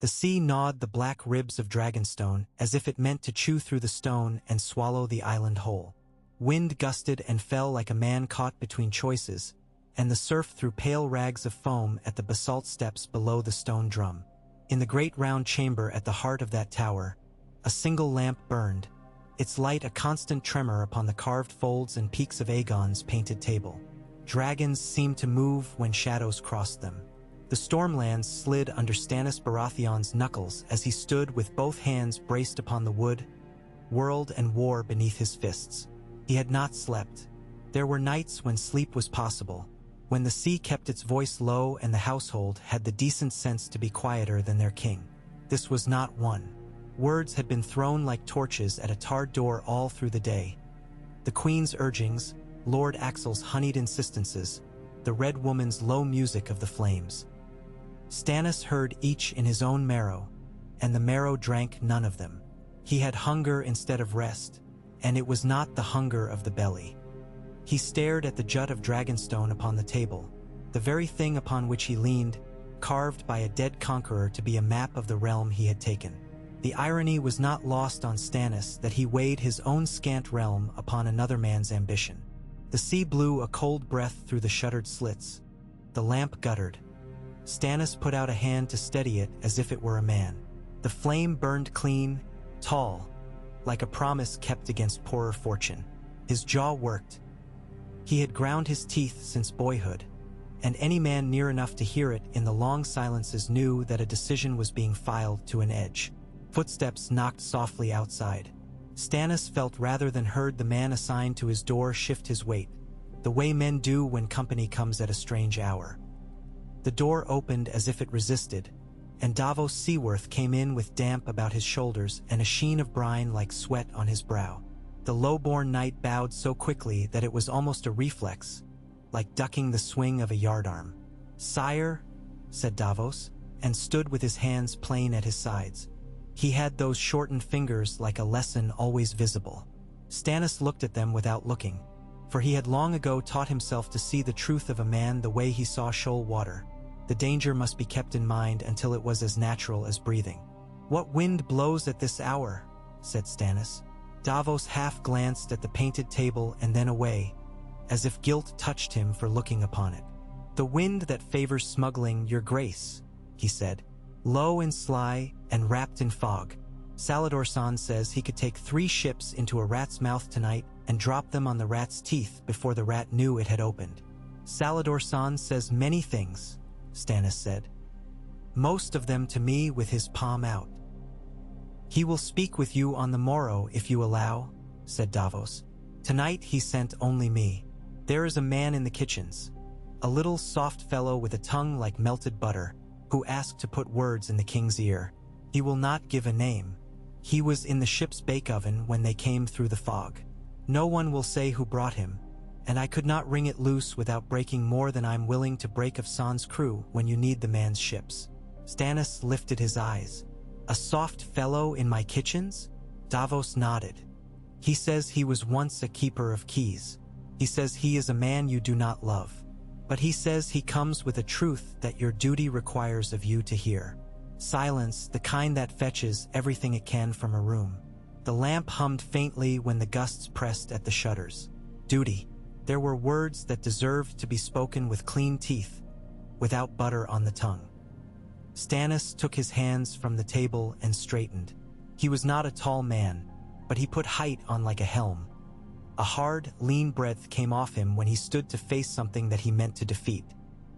The sea gnawed the black ribs of Dragonstone as if it meant to chew through the stone and swallow the island whole. Wind gusted and fell like a man caught between choices, and the surf threw pale rags of foam at the basalt steps below the stone drum. In the great round chamber at the heart of that tower, a single lamp burned, its light a constant tremor upon the carved folds and peaks of Aegon's painted table. Dragons seemed to move when shadows crossed them. The Stormlands slid under Stannis Baratheon's knuckles as he stood with both hands braced upon the wood, world and war beneath his fists. He had not slept. There were nights when sleep was possible, when the sea kept its voice low and the household had the decent sense to be quieter than their king. This was not one. Words had been thrown like torches at a tarred door all through the day. The Queen's urgings, Lord Axel's honeyed insistences, the Red Woman's low music of the flames. Stannis heard each in his own marrow, and the marrow drank none of them. He had hunger instead of rest, and it was not the hunger of the belly. He stared at the jut of Dragonstone upon the table, the very thing upon which he leaned, carved by a dead conqueror to be a map of the realm he had taken. The irony was not lost on Stannis that he weighed his own scant realm upon another man's ambition. The sea blew a cold breath through the shuttered slits. The lamp guttered. Stannis put out a hand to steady it as if it were a man. The flame burned clean, tall, like a promise kept against poorer fortune. His jaw worked. He had ground his teeth since boyhood, and any man near enough to hear it in the long silences knew that a decision was being filed to an edge. Footsteps knocked softly outside. Stannis felt rather than heard the man assigned to his door shift his weight, the way men do when company comes at a strange hour. The door opened as if it resisted, and Davos Seaworth came in with damp about his shoulders and a sheen of brine like sweat on his brow. The low-born knight bowed so quickly that it was almost a reflex, like ducking the swing of a yardarm. "Sire," said Davos, and stood with his hands plain at his sides. He had those shortened fingers like a lesson always visible. Stannis looked at them without looking, for he had long ago taught himself to see the truth of a man the way he saw shoal water. The danger must be kept in mind until it was as natural as breathing. "What wind blows at this hour?" said Stannis. Davos half glanced at the painted table and then away, as if guilt touched him for looking upon it. "The wind that favors smuggling, your grace," he said, "low and sly and wrapped in fog. Salador-san says he could take 3 ships into a rat's mouth tonight and drop them on the rat's teeth before the rat knew it had opened." "Salador-san says many things," Stannis said. "Most of them to me with his palm out." "He will speak with you on the morrow if you allow," said Davos. "Tonight he sent only me. There is a man in the kitchens, a little soft fellow with a tongue like melted butter, who asked to put words in the king's ear. He will not give a name. He was in the ship's bake oven when they came through the fog. No one will say who brought him, and I could not wring it loose without breaking more than I'm willing to break of San's crew when you need the man's ships." Stannis lifted his eyes. "A soft fellow in my kitchens?" Davos nodded. "He says he was once a keeper of keys. He says he is a man you do not love. But he says he comes with a truth that your duty requires of you to hear. Silence, the kind that fetches everything it can from a room." The lamp hummed faintly when the gusts pressed at the shutters. Duty. There were words that deserved to be spoken with clean teeth, without butter on the tongue. Stannis took his hands from the table and straightened. He was not a tall man, but he put height on like a helm. A hard, lean breath came off him when he stood to face something that he meant to defeat.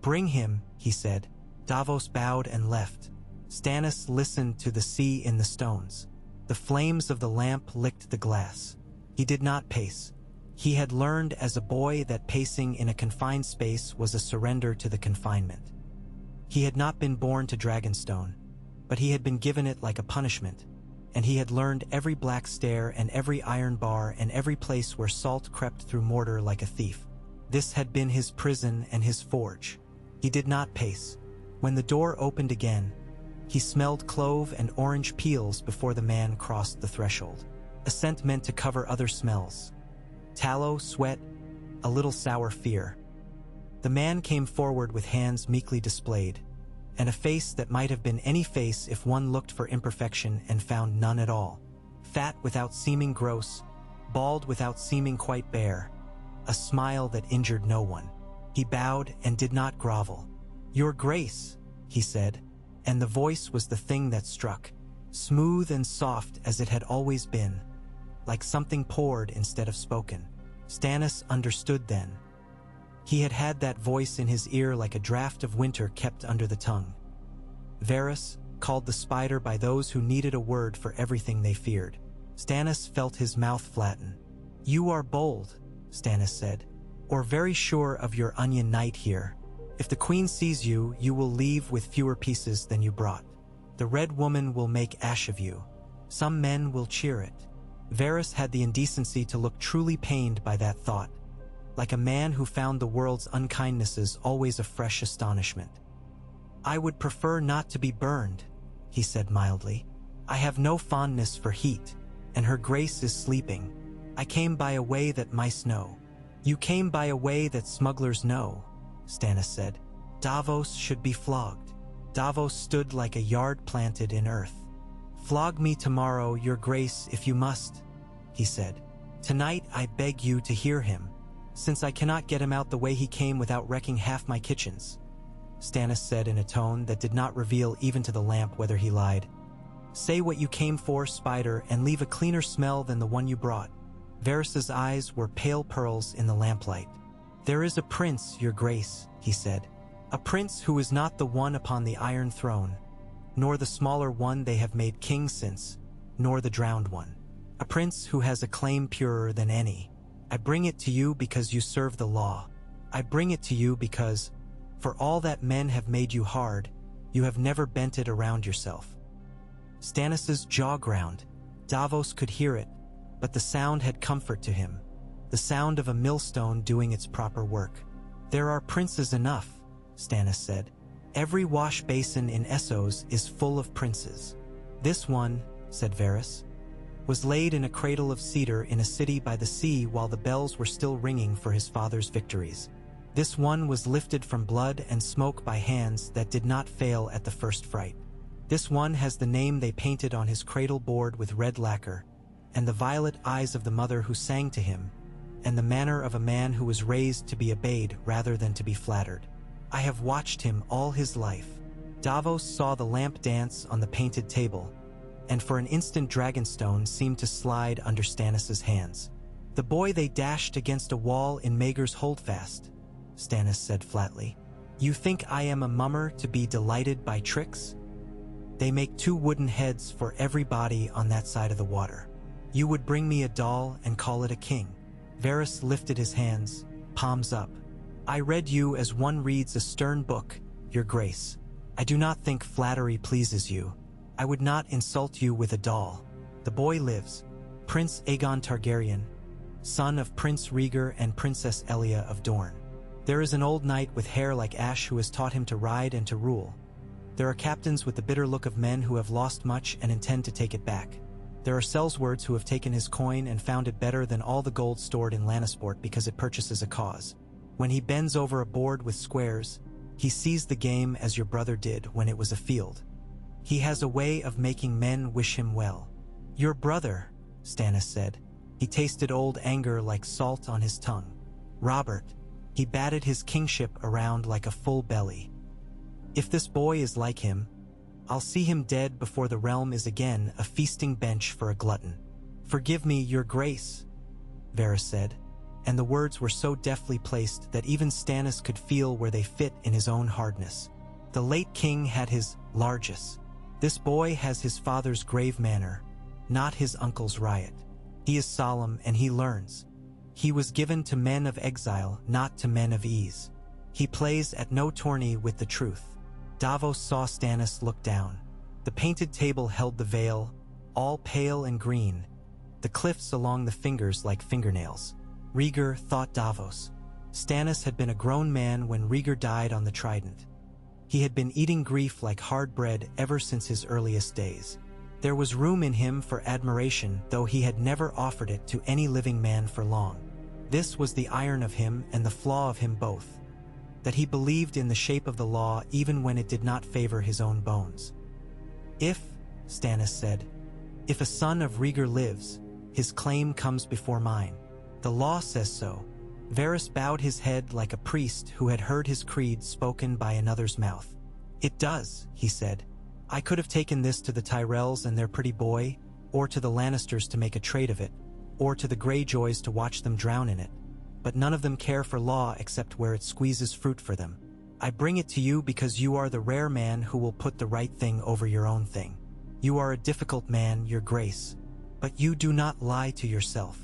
"Bring him," he said. Davos bowed and left. Stannis listened to the sea in the stones. The flames of the lamp licked the glass. He did not pace. He had learned as a boy that pacing in a confined space was a surrender to the confinement. He had not been born to Dragonstone, but he had been given it like a punishment, and he had learned every black stair and every iron bar and every place where salt crept through mortar like a thief. This had been his prison and his forge. He did not pace. When the door opened again, he smelled clove and orange peels before the man crossed the threshold. A scent meant to cover other smells. Tallow, sweat, a little sour fear. The man came forward with hands meekly displayed. and a face that might have been any face if one looked for imperfection and found none at all. Fat without seeming gross, bald without seeming quite bare, a smile that injured no one. He bowed and did not grovel. "Your Grace," he said, and the voice was the thing that struck, smooth and soft as it had always been, like something poured instead of spoken. Stannis understood then. He had had that voice in his ear like a draft of winter kept under the tongue. Varys, called the Spider by those who needed a word for everything they feared. Stannis felt his mouth flatten. "You are bold," Stannis said, "or very sure of your Onion Knight here. If the Queen sees you, you will leave with fewer pieces than you brought. The Red Woman will make ash of you. Some men will cheer it." Varys had the indecency to look truly pained by that thought, like a man who found the world's unkindnesses always a fresh astonishment. "I would prefer not to be burned," he said mildly. "I have no fondness for heat, and her Grace is sleeping. I came by a way that mice know." "You came by a way that smugglers know," Stannis said. "Davos should be flogged." Davos stood like a yard planted in earth. "Flog me tomorrow, your Grace, if you must," he said. "Tonight I beg you to hear him, since I cannot get him out the way he came without wrecking half my kitchens," Stannis said in a tone that did not reveal even to the lamp whether he lied. "Say what you came for, Spider, and leave a cleaner smell than the one you brought." Varys's eyes were pale pearls in the lamplight. "There is a prince, your Grace," he said. "A prince who is not the one upon the Iron Throne, nor the smaller one they have made king since, nor the drowned one. A prince who has a claim purer than any. I bring it to you because you serve the law. I bring it to you because, for all that men have made you hard, you have never bent it around yourself." Stannis's jaw ground. Davos could hear it, but the sound had comfort to him, the sound of a millstone doing its proper work. "There are princes enough," Stannis said. "Every wash basin in Essos is full of princes." "This one," said Varys, "was laid in a cradle of cedar in a city by the sea while the bells were still ringing for his father's victories. This one was lifted from blood and smoke by hands that did not fail at the first fright. This one has the name they painted on his cradle board with red lacquer, and the violet eyes of the mother who sang to him, and the manner of a man who was raised to be obeyed rather than to be flattered. I have watched him all his life." Davos saw the lamp dance on the painted table, and for an instant Dragonstone seemed to slide under Stannis's hands. "The boy they dashed against a wall in Maegor's Holdfast," Stannis said flatly. "You think I am a mummer to be delighted by tricks? They make 2 wooden heads for every body on that side of the water. You would bring me a doll and call it a king." Varys lifted his hands, palms up. "I read you as one reads a stern book, your Grace. I do not think flattery pleases you. I would not insult you with a doll. The boy lives, Prince Aegon Targaryen, son of Prince Rhaegar and Princess Elia of Dorne. There is an old knight with hair like ash who has taught him to ride and to rule. There are captains with the bitter look of men who have lost much and intend to take it back. There are Sellswords who have taken his coin and found it better than all the gold stored in Lannisport because it purchases a cause. When he bends over a board with squares, he sees the game as your brother did when it was a field. He has a way of making men wish him well." "Your brother," Stannis said. He tasted old anger like salt on his tongue. "Robert." He batted his kingship around like a full belly. "If this boy is like him, I'll see him dead before the realm is again a feasting bench for a glutton." "Forgive me, your Grace," Varys said, and the words were so deftly placed that even Stannis could feel where they fit in his own hardness. "The late king had his largesse. This boy has his father's grave manner, not his uncle's riot. He is solemn and he learns. He was given to men of exile, not to men of ease. He plays at no tourney with the truth." Davos saw Stannis look down. The painted table held the veil, all pale and green, the cliffs along the fingers like fingernails. Rhaegar, thought Davos. Stannis had been a grown man when Rhaegar died on the Trident. He had been eating grief like hard bread ever since his earliest days. There was room in him for admiration, though he had never offered it to any living man for long. This was the iron of him and the flaw of him both. that he believed in the shape of the law even when it did not favor his own bones. If, Stannis said, if a son of Rhaegar lives, his claim comes before mine. The law says so. Varys bowed his head like a priest who had heard his creed spoken by another's mouth. It does, he said. I could have taken this to the Tyrells and their pretty boy, or to the Lannisters to make a trade of it, or to the Greyjoys to watch them drown in it. But none of them care for law except where it squeezes fruit for them. I bring it to you because you are the rare man who will put the right thing over your own thing. You are a difficult man, your grace, but you do not lie to yourself.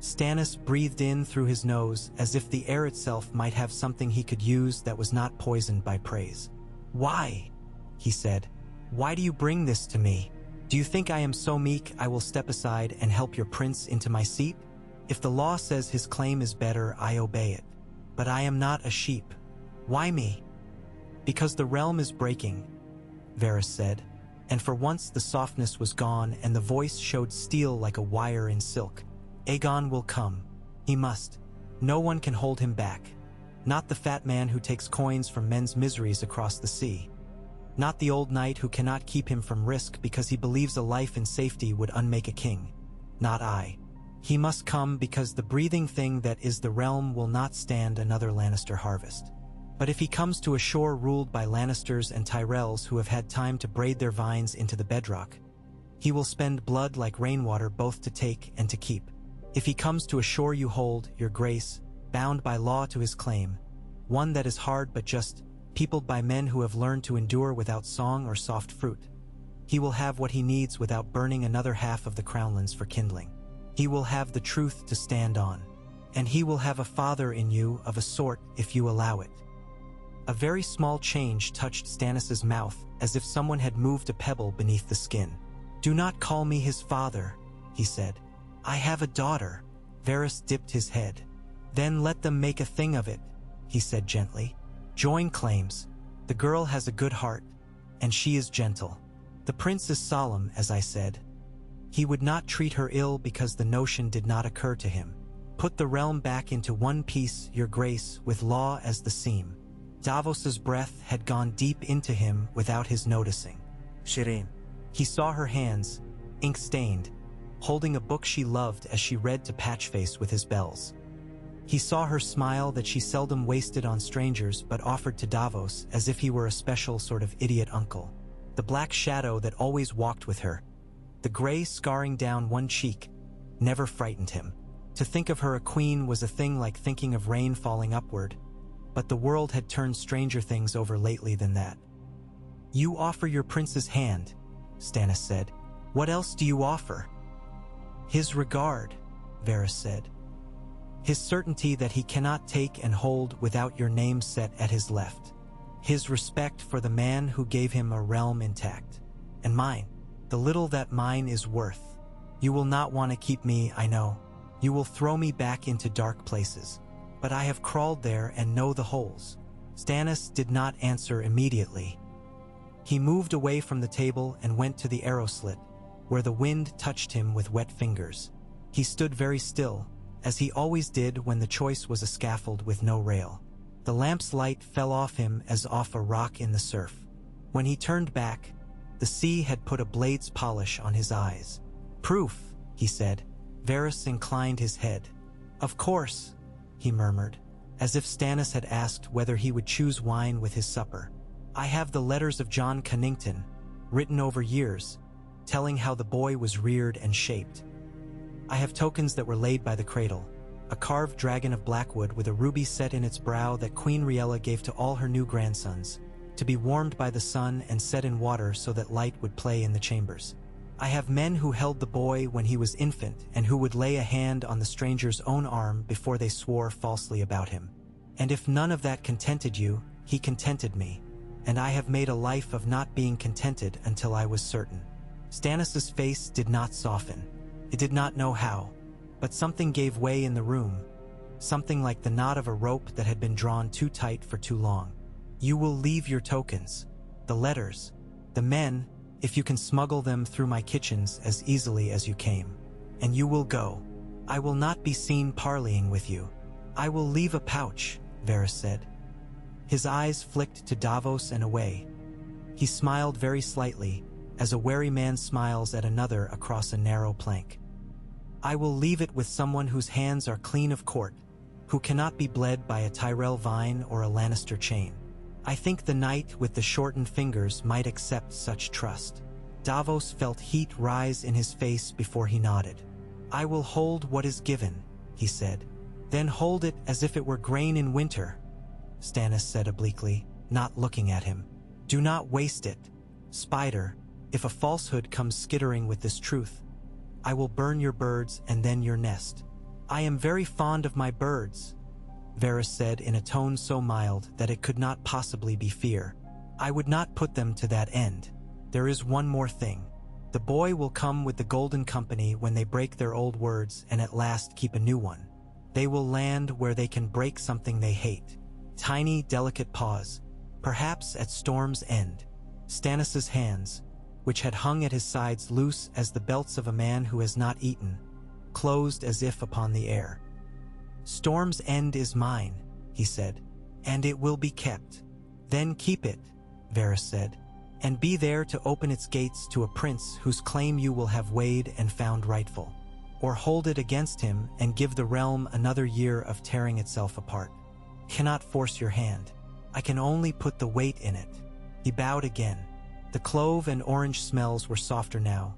Stannis breathed in through his nose as if the air itself might have something he could use that was not poisoned by praise. Why? He said. Why do you bring this to me? Do you think I am so meek I will step aside and help your prince into my seat? If the law says his claim is better, I obey it. But I am not a sheep. Why me? Because the realm is breaking, Varys said, and for once the softness was gone and the voice showed steel like a wire in silk. Aegon will come. He must. No one can hold him back. Not the fat man who takes coins from men's miseries across the sea. Not the old knight who cannot keep him from risk because he believes a life in safety would unmake a king. Not I. He must come because the breathing thing that is the realm will not stand another Lannister harvest. But if he comes to a shore ruled by Lannisters and Tyrells who have had time to braid their vines into the bedrock, he will spend blood like rainwater both to take and to keep. If he comes to a shore you hold, your grace, bound by law to his claim, one that is hard but just, peopled by men who have learned to endure without song or soft fruit, he will have what he needs without burning another half of the crownlands for kindling. He will have the truth to stand on, and he will have a father in you of a sort if you allow it. A very small change touched Stannis's mouth as if someone had moved a pebble beneath the skin. Do not call me his father, he said. I have a daughter. Varys dipped his head. Then let them make a thing of it, he said gently. Join claims. The girl has a good heart, and she is gentle. The prince is solemn, as I said. He would not treat her ill because the notion did not occur to him. Put the realm back into one piece, your grace, with law as the seam. Davos's breath had gone deep into him without his noticing. Shireen. He saw her hands, ink-stained, holding a book she loved as she read to Patchface with his bells. He saw her smile that she seldom wasted on strangers but offered to Davos as if he were a special sort of idiot uncle. The black shadow that always walked with her, the gray scarring down one cheek, never frightened him. To think of her a queen was a thing like thinking of rain falling upward, but the world had turned stranger things over lately than that. You offer your prince's hand, Stannis said. What else do you offer? His regard, Varys said. His certainty that he cannot take and hold without your name set at his left. His respect for the man who gave him a realm intact. And mine, the little that mine is worth. You will not want to keep me, I know. You will throw me back into dark places. But I have crawled there and know the holes. Stannis did not answer immediately. He moved away from the table and went to the arrow slit, where the wind touched him with wet fingers. He stood very still, as he always did when the choice was a scaffold with no rail. The lamp's light fell off him as off a rock in the surf. When he turned back, the sea had put a blade's polish on his eyes. Proof, he said. Varys inclined his head. Of course, he murmured, as if Stannis had asked whether he would choose wine with his supper. I have the letters of John Connington, written over years, telling how the boy was reared and shaped. I have tokens that were laid by the cradle, a carved dragon of blackwood with a ruby set in its brow that Queen Riella gave to all her new grandsons, to be warmed by the sun and set in water so that light would play in the chambers. I have men who held the boy when he was infant and who would lay a hand on the stranger's own arm before they swore falsely about him. And if none of that contented you, he contented me, and I have made a life of not being contented until I was certain. Stannis's face did not soften. It did not know how, but something gave way in the room, something like the knot of a rope that had been drawn too tight for too long. You will leave your tokens, the letters, the men, if you can smuggle them through my kitchens as easily as you came. And you will go. I will not be seen parleying with you. I will leave a pouch, Varys said. His eyes flicked to Davos and away. He smiled very slightly, as a wary man smiles at another across a narrow plank. I will leave it with someone whose hands are clean of court, who cannot be bled by a Tyrell vine or a Lannister chain. I think the knight with the shortened fingers might accept such trust. Davos felt heat rise in his face before he nodded. I will hold what is given, he said. Then hold it as if it were grain in winter, Stannis said obliquely, not looking at him. Do not waste it. Spider, if a falsehood comes skittering with this truth, I will burn your birds and then your nest. I am very fond of my birds, Varys said in a tone so mild that it could not possibly be fear. I would not put them to that end. There is one more thing. The boy will come with the Golden Company when they break their old words and at last keep a new one. They will land where they can break something they hate. Tiny, delicate pause, perhaps at Storm's End. Stannis's hands, which had hung at his sides loose as the belts of a man who has not eaten, closed as if upon the air. Storm's End is mine, he said, and it will be kept. Then keep it, Varys said, and be there to open its gates to a prince whose claim you will have weighed and found rightful. Or hold it against him and give the realm another year of tearing itself apart. Cannot force your hand. I can only put the weight in it. He bowed again. The clove and orange smells were softer now,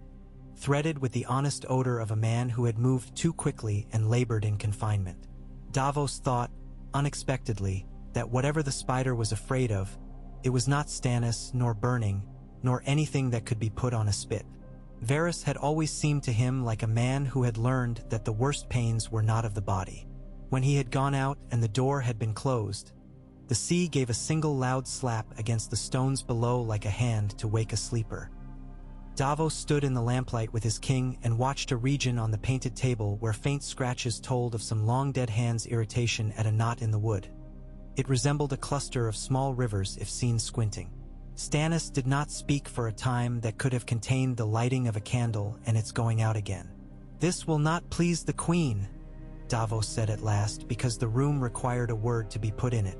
threaded with the honest odor of a man who had moved too quickly and labored in confinement. Davos thought, unexpectedly, that whatever the spider was afraid of, it was not Stannis, nor burning, nor anything that could be put on a spit. Varys had always seemed to him like a man who had learned that the worst pains were not of the body. When he had gone out and the door had been closed, the sea gave a single loud slap against the stones below like a hand to wake a sleeper. Davos stood in the lamplight with his king and watched a region on the painted table where faint scratches told of some long-dead hand's irritation at a knot in the wood. It resembled a cluster of small rivers if seen squinting. Stannis did not speak for a time that could have contained the lighting of a candle and its going out again. This will not please the queen, Davos said at last, because the room required a word to be put in it.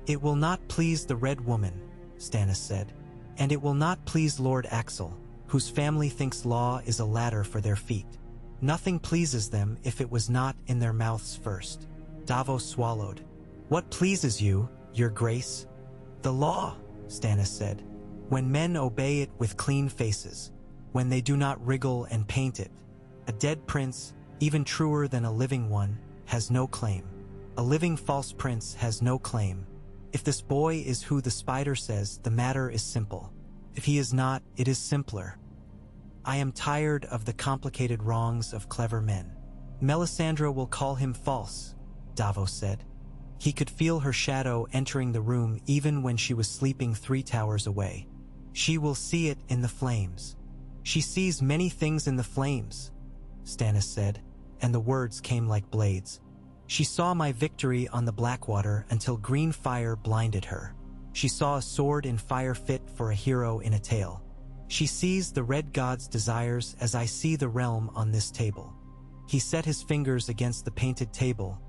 It will not please the Red Woman, Stannis said, and it will not please Lord Axel, whose family thinks law is a ladder for their feet. Nothing pleases them if it was not in their mouths first. Davos swallowed. What pleases you, your grace? The law, Stannis said. When men obey it with clean faces, when they do not wriggle and paint it. A dead prince, even truer than a living one, has no claim. A living false prince has no claim. If this boy is who the spider says, the matter is simple. If he is not, it is simpler. I am tired of the complicated wrongs of clever men. Melisandre will call him false, Davos said. He could feel her shadow entering the room even when she was sleeping 3 towers away. She will see it in the flames. She sees many things in the flames, Stannis said, and the words came like blades. She saw my victory on the Blackwater until green fire blinded her. She saw a sword in fire fit for a hero in a tale. She sees the red god's desires as I see the realm on this table. He set his fingers against the painted table,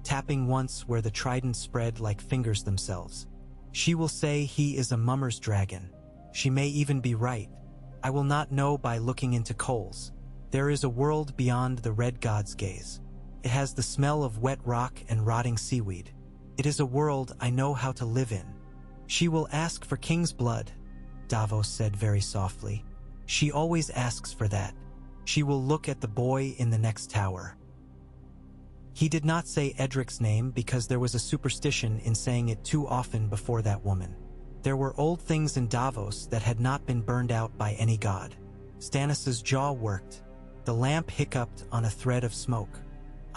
tapping once where the trident spread like fingers themselves. She will say he is a mummer's dragon. She may even be right. I will not know by looking into coals. There is a world beyond the red god's gaze. It has the smell of wet rock and rotting seaweed. It is a world I know how to live in. She will ask for king's blood, Davos said very softly. She always asks for that. She will look at the boy in the next tower. He did not say Edric's name because there was a superstition in saying it too often before that woman. There were old things in Davos that had not been burned out by any god. Stannis's jaw worked. The lamp hiccuped on a thread of smoke.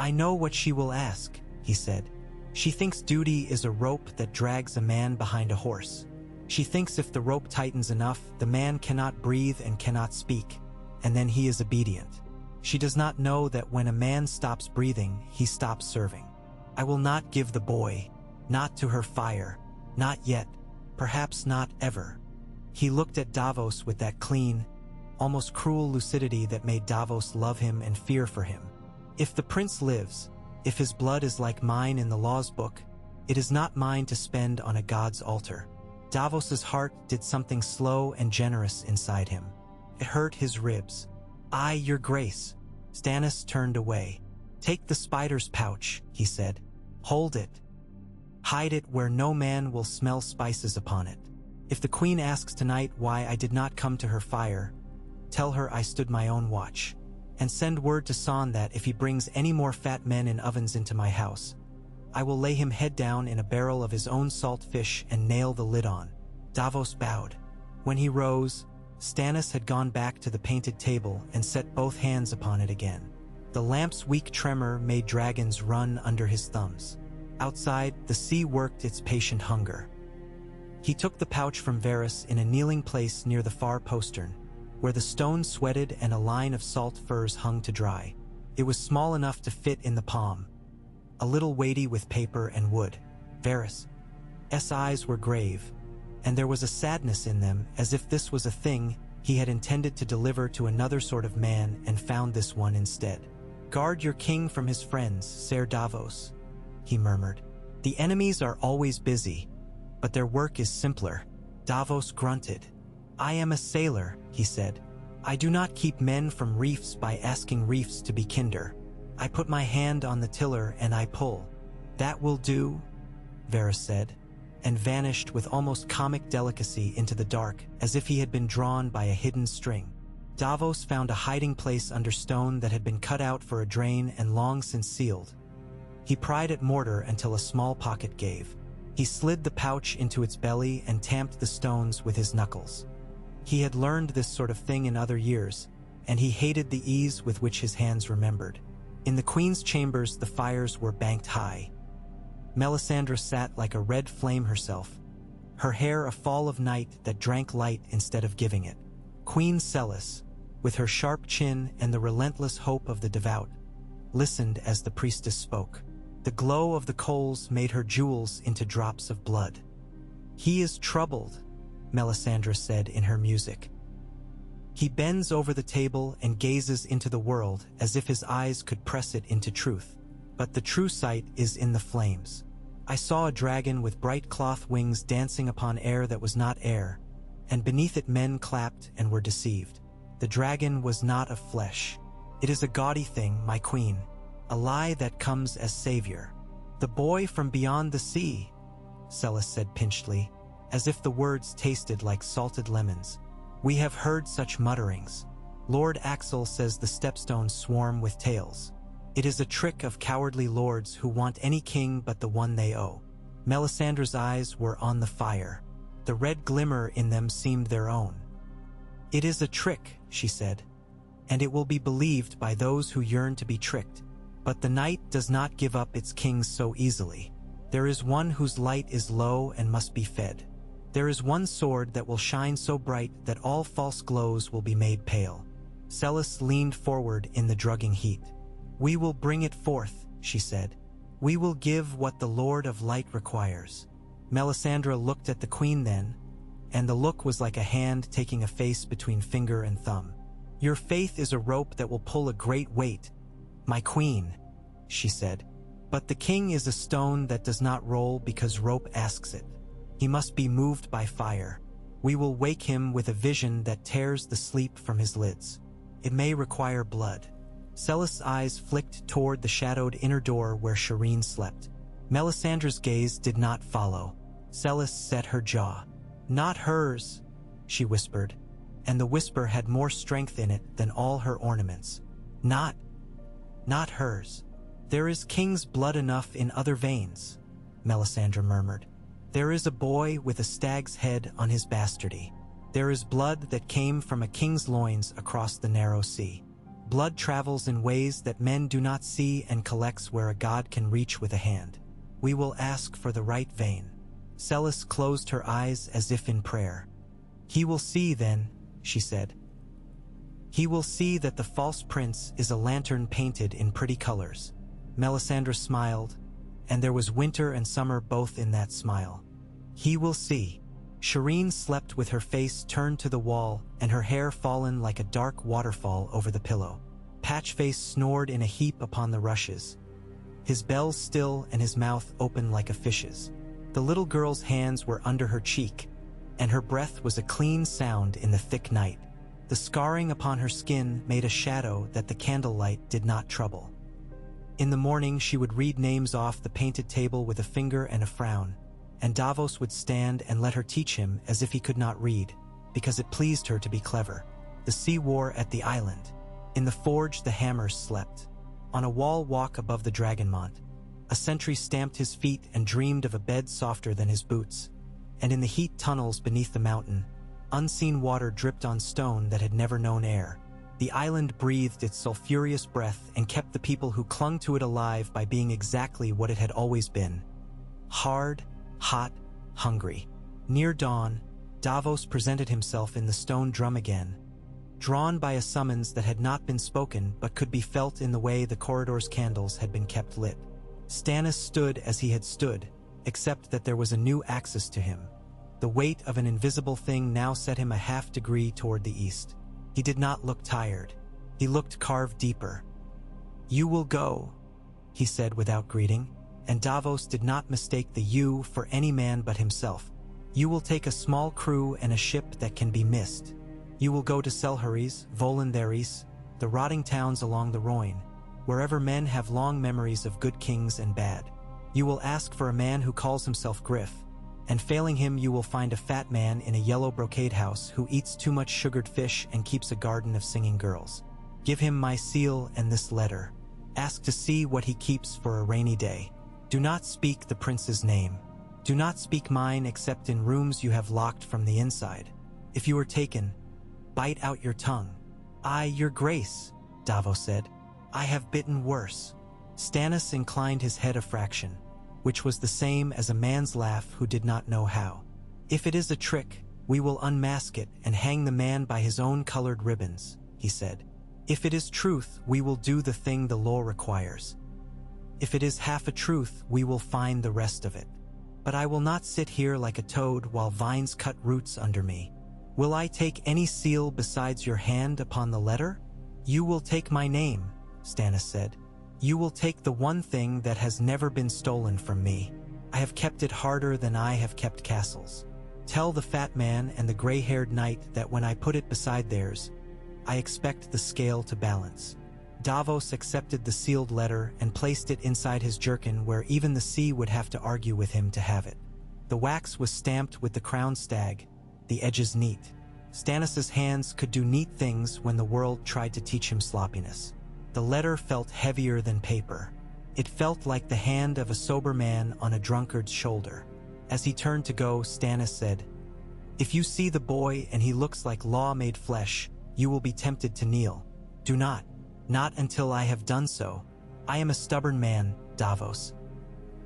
I know what she will ask, he said. She thinks duty is a rope that drags a man behind a horse. She thinks if the rope tightens enough, the man cannot breathe and cannot speak, and then he is obedient. She does not know that when a man stops breathing, he stops serving. I will not give the boy, not to her fire, not yet, perhaps not ever. He looked at Davos with that clean, almost cruel lucidity that made Davos love him and fear for him. If the prince lives, if his blood is like mine in the law's book, It is not mine to spend on a god's altar. Davos's heart did something slow and generous inside him. It hurt his ribs. "Aye, your grace." Stannis turned away. "Take the spider's pouch," he said. "Hold it. Hide it where no man will smell spices upon it. If the queen asks tonight why I did not come to her fire, tell her I stood my own watch. And send word to Son that if he brings any more fat men in ovens into my house, I will lay him head down in a barrel of his own salt fish and nail the lid on." Davos bowed. When he rose, Stannis had gone back to the painted table and set both hands upon it again. The lamp's weak tremor made dragons run under his thumbs. Outside, the sea worked its patient hunger. He took the pouch from Varys in a kneeling place near the far postern, where the stone sweated and a line of salt furs hung to dry. It was small enough to fit in the palm, a little weighty with paper and wood. Varys' eyes were grave, and there was a sadness in them, as if this was a thing he had intended to deliver to another sort of man and found this one instead. "Guard your king from his friends, Ser Davos," he murmured. "The enemies are always busy, but their work is simpler." Davos grunted. "I am a sailor," he said. "I do not keep men from reefs by asking reefs to be kinder. I put my hand on the tiller and I pull." "That will do," Varys said, and vanished with almost comic delicacy into the dark, as if he had been drawn by a hidden string. Davos found a hiding place under stone that had been cut out for a drain and long since sealed. He pried at mortar until a small pocket gave. He slid the pouch into its belly and tamped the stones with his knuckles. He had learned this sort of thing in other years, and he hated the ease with which his hands remembered. In the queen's chambers, the fires were banked high. Melisandre sat like a red flame herself, her hair a fall of night that drank light instead of giving it. Queen Celis, with her sharp chin and the relentless hope of the devout, listened as the priestess spoke. The glow of the coals made her jewels into drops of blood. "He is troubled," Melisandre said in her music. "He bends over the table and gazes into the world as if his eyes could press it into truth. But the true sight is in the flames. I saw a dragon with bright cloth wings dancing upon air that was not air, and beneath it men clapped and were deceived. The dragon was not of flesh. It is a gaudy thing, my queen, a lie that comes as savior." "The boy from beyond the sea," Celis said pinchedly, as if the words tasted like salted lemons. "We have heard such mutterings. Lord Axel says the stepstones swarm with tales. It is a trick of cowardly lords who want any king but the one they owe." Melisandre's eyes were on the fire. The red glimmer in them seemed their own. "It is a trick," she said, "and it will be believed by those who yearn to be tricked. But the night does not give up its kings so easily. There is one whose light is low and must be fed. There is one sword that will shine so bright that all false glows will be made pale." Celis leaned forward in the drugging heat. "We will bring it forth," she said. "We will give what the Lord of Light requires." Melisandre looked at the queen then, and the look was like a hand taking a face between finger and thumb. "Your faith is a rope that will pull a great weight, my queen," she said. "But the king is a stone that does not roll because rope asks it. He must be moved by fire. We will wake him with a vision that tears the sleep from his lids. It may require blood." Celis' eyes flicked toward the shadowed inner door where Shireen slept. Melisandre's gaze did not follow. Celis set her jaw. "Not hers," she whispered, and the whisper had more strength in it than all her ornaments. Not hers. "There is king's blood enough in other veins," Melisandre murmured. "There is a boy with a stag's head on his bastardy. There is blood that came from a king's loins across the narrow sea. Blood travels in ways that men do not see and collects where a god can reach with a hand. We will ask for the right vein." Celis closed her eyes as if in prayer. "He will see then," she said. "He will see that the false prince is a lantern painted in pretty colors." Melisandre smiled, and there was winter and summer both in that smile. "He will see." Shireen slept with her face turned to the wall and her hair fallen like a dark waterfall over the pillow. Patchface snored in a heap upon the rushes. his bells still and his mouth open like a fish's. The little girl's hands were under her cheek, and her breath was a clean sound in the thick night. The scarring upon her skin made a shadow that the candlelight did not trouble. In the morning she would read names off the painted table with a finger and a frown, and Davos would stand and let her teach him as if he could not read, because it pleased her to be clever. The sea war at the island. In the forge the hammers slept. On a wall walk above the Dragonmont, a sentry stamped his feet and dreamed of a bed softer than his boots. And in the heat tunnels beneath the mountain, unseen water dripped on stone that had never known air. The island breathed its sulphurous breath and kept the people who clung to it alive by being exactly what it had always been. Hard, hot, hungry. Near dawn, Davos presented himself in the stone drum again, drawn by a summons that had not been spoken but could be felt in the way the corridor's candles had been kept lit. Stannis stood as he had stood, except that there was a new axis to him. The weight of an invisible thing now set him a half-degree toward the east. He did not look tired. He looked carved deeper. "You will go," he said without greeting, and Davos did not mistake the "you" for any man but himself. "You will take a small crew and a ship that can be missed. You will go to Selharis, Volandaris, the rotting towns along the Rhoyne, wherever men have long memories of good kings and bad. You will ask for a man who calls himself Griff, and failing him you will find a fat man in a yellow brocade house who eats too much sugared fish and keeps a garden of singing girls. Give him my seal and this letter. Ask to see what he keeps for a rainy day. Do not speak the prince's name. Do not speak mine except in rooms you have locked from the inside. If you are taken, bite out your tongue." "Aye, your grace," Davos said. "I have bitten worse." Stannis inclined his head a fraction, which was the same as a man's laugh who did not know how. "If it is a trick, we will unmask it and hang the man by his own colored ribbons," he said. "If it is truth, we will do the thing the law requires. If it is half a truth, we will find the rest of it. But I will not sit here like a toad while vines cut roots under me. Will I take any seal besides your hand upon the letter?" "You will take my name," Stannis said. "You will take the one thing that has never been stolen from me. I have kept it harder than I have kept castles. Tell the fat man and the gray-haired knight that when I put it beside theirs, I expect the scale to balance." Davos accepted the sealed letter and placed it inside his jerkin where even the sea would have to argue with him to have it. The wax was stamped with the crowned stag, the edges neat. Stannis's hands could do neat things when the world tried to teach him sloppiness. The letter felt heavier than paper. It felt like the hand of a sober man on a drunkard's shoulder. As he turned to go, Stannis said, "If you see the boy and he looks like law made flesh, you will be tempted to kneel. Do not. Not until I have done so. I am a stubborn man, Davos.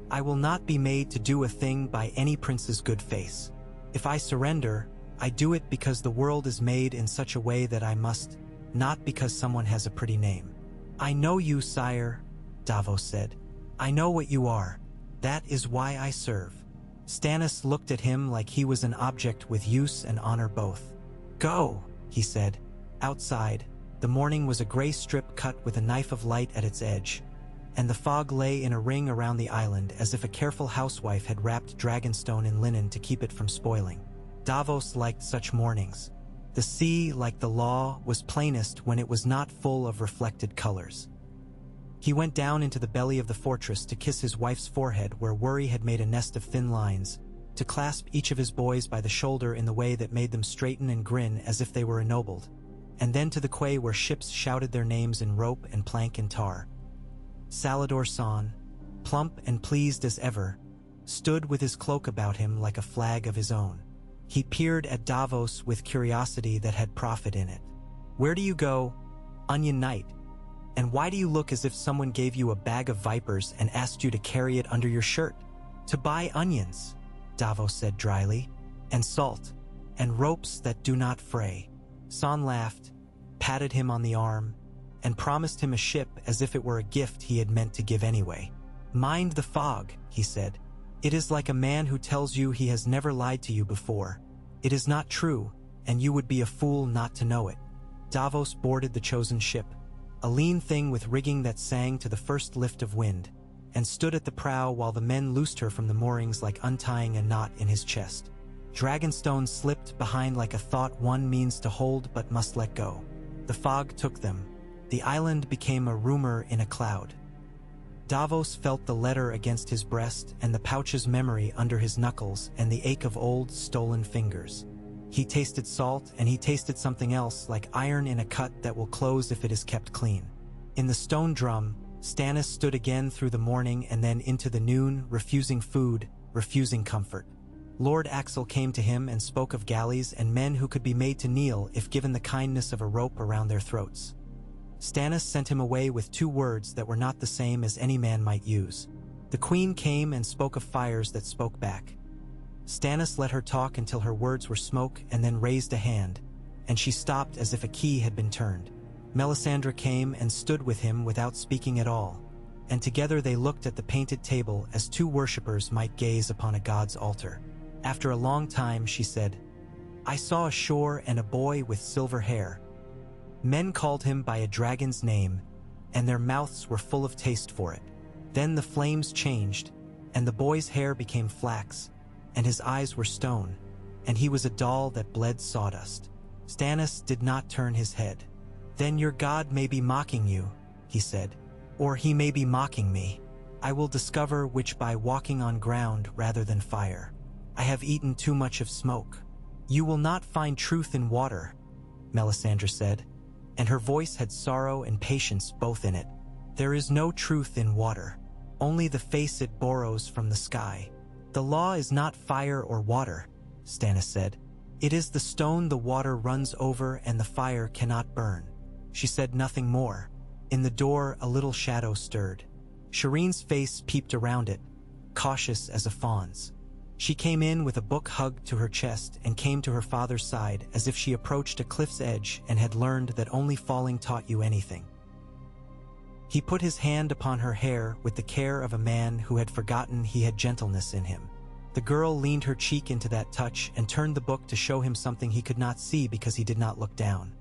I will not be made to do a thing by any prince's good face. If I surrender, I do it because the world is made in such a way that I must, not because someone has a pretty name." "I know you, sire," Davos said. "I know what you are. That is why I serve." Stannis looked at him like he was an object with use and honor both. "Go," he said. Outside, the morning was a gray strip cut with a knife of light at its edge, and the fog lay in a ring around the island as if a careful housewife had wrapped Dragonstone in linen to keep it from spoiling. Davos liked such mornings. The sea, like the law, was plainest when it was not full of reflected colors. He went down into the belly of the fortress to kiss his wife's forehead where worry had made a nest of thin lines, to clasp each of his boys by the shoulder in the way that made them straighten and grin as if they were ennobled, and then to the quay where ships shouted their names in rope and plank and tar. Salador San, plump and pleased as ever, stood with his cloak about him like a flag of his own. He peered at Davos with curiosity that had profit in it. "Where do you go, Onion Knight? And why do you look as if someone gave you a bag of vipers and asked you to carry it under your shirt?" "To buy onions," Davos said dryly, "and salt, and ropes that do not fray." San laughed, patted him on the arm, and promised him a ship as if it were a gift he had meant to give anyway. "Mind the fog," he said. "It is like a man who tells you he has never lied to you before. It is not true, and you would be a fool not to know it." Davos boarded the chosen ship, a lean thing with rigging that sang to the first lift of wind. and stood at the prow while the men loosed her from the moorings like untying a knot in his chest. Dragonstone slipped behind like a thought one means to hold but must let go. The fog took them. The island became a rumor in a cloud. Davos felt the letter against his breast and the pouch's memory under his knuckles and the ache of old, stolen fingers. He tasted salt, and he tasted something else, like iron in a cut that will close if it is kept clean. In the stone drum, Stannis stood again through the morning and then into the noon, refusing food, refusing comfort. Lord Axel came to him and spoke of galleys and men who could be made to kneel if given the kindness of a rope around their throats. Stannis sent him away with 2 words that were not the same as any man might use. The queen came and spoke of fires that spoke back. Stannis let her talk until her words were smoke and then raised a hand, and she stopped as if a key had been turned. Melisandre came and stood with him without speaking at all, and together they looked at the painted table as 2 worshippers might gaze upon a god's altar. After a long time she said, "I saw a shore and a boy with silver hair. Men called him by a dragon's name, and their mouths were full of taste for it. Then the flames changed, and the boy's hair became flax, and his eyes were stone, and he was a doll that bled sawdust." Stannis did not turn his head. "Then your god may be mocking you," he said, "or he may be mocking me. I will discover which by walking on ground rather than fire. I have eaten too much of smoke." "You will not find truth in water," Melisandre said, and her voice had sorrow and patience both in it. "There is no truth in water, only the face it borrows from the sky." "The law is not fire or water," Stannis said. "It is the stone the water runs over and the fire cannot burn." She said nothing more. In the door a little shadow stirred. Shireen's face peeped around it, cautious as a fawn's. She came in with a book hugged to her chest and came to her father's side as if she approached a cliff's edge and had learned that only falling taught you anything. He put his hand upon her hair with the care of a man who had forgotten he had gentleness in him. The girl leaned her cheek into that touch and turned the book to show him something he could not see because he did not look down.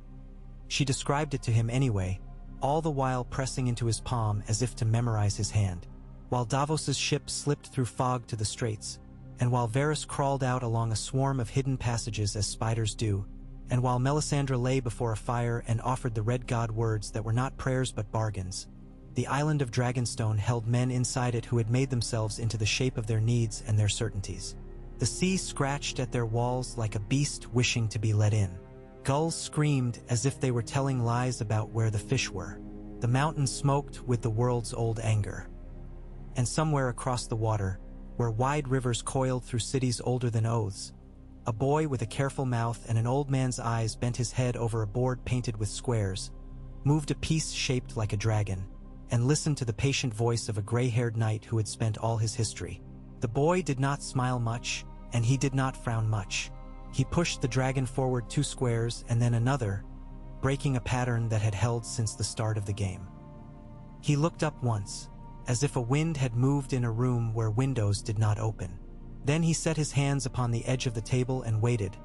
She described it to him anyway, all the while pressing into his palm as if to memorize his hand. While Davos's ship slipped through fog to the straits, and while Varys crawled out along a swarm of hidden passages as spiders do, and while Melisandre lay before a fire and offered the Red God words that were not prayers but bargains, the island of Dragonstone held men inside it who had made themselves into the shape of their needs and their certainties. The sea scratched at their walls like a beast wishing to be let in. Gulls screamed as if they were telling lies about where the fish were. The mountain smoked with the world's old anger. And somewhere across the water, where wide rivers coiled through cities older than oaths, a boy with a careful mouth and an old man's eyes bent his head over a board painted with squares, moved a piece shaped like a dragon, and listened to the patient voice of a gray-haired knight who had spent all his history. The boy did not smile much, and he did not frown much. He pushed the dragon forward 2 squares and then another, breaking a pattern that had held since the start of the game. He looked up once, as if a wind had moved in a room where windows did not open. Then he set his hands upon the edge of the table and waited,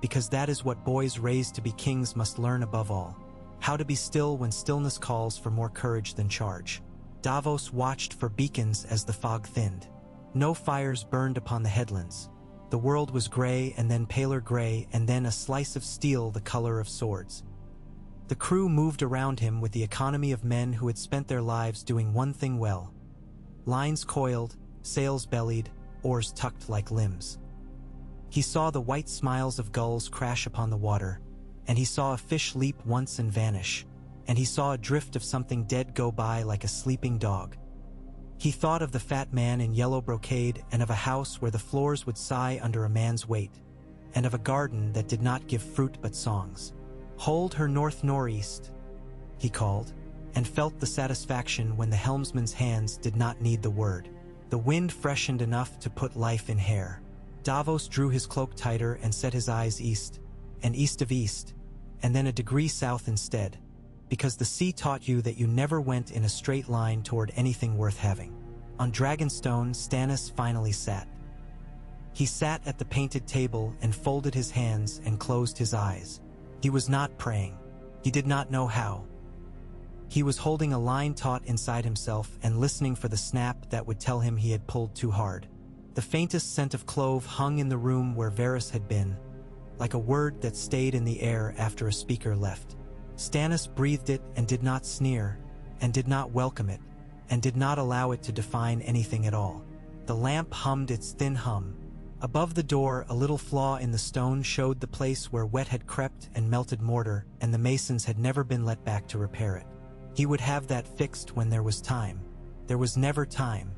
because that is what boys raised to be kings must learn above all: how to be still when stillness calls for more courage than charge. Davos watched for beacons as the fog thinned. No fires burned upon the headlands. The world was gray and then paler gray and then a slice of steel the color of swords. The crew moved around him with the economy of men who had spent their lives doing one thing well. Lines coiled, sails bellied, oars tucked like limbs. He saw the white smiles of gulls crash upon the water, and he saw a fish leap once and vanish, and he saw a drift of something dead go by like a sleeping dog. He thought of the fat man in yellow brocade and of a house where the floors would sigh under a man's weight, and of a garden that did not give fruit but songs. "Hold her north-northeast," he called, and felt the satisfaction when the helmsman's hands did not need the word. The wind freshened enough to put life in hair. Davos drew his cloak tighter and set his eyes east, and east of east, and then a degree south instead, because the sea taught you that you never went in a straight line toward anything worth having. On Dragonstone, Stannis finally sat. He sat at the painted table and folded his hands and closed his eyes. He was not praying. He did not know how. He was holding a line taut inside himself and listening for the snap that would tell him he had pulled too hard. The faintest scent of clove hung in the room where Varys had been, like a word that stayed in the air after a speaker left. Stannis breathed it and did not sneer, and did not welcome it, and did not allow it to define anything at all. The lamp hummed its thin hum. Above the door, a little flaw in the stone showed the place where wet had crept and melted mortar, and the masons had never been let back to repair it. He would have that fixed when there was time. There was never time.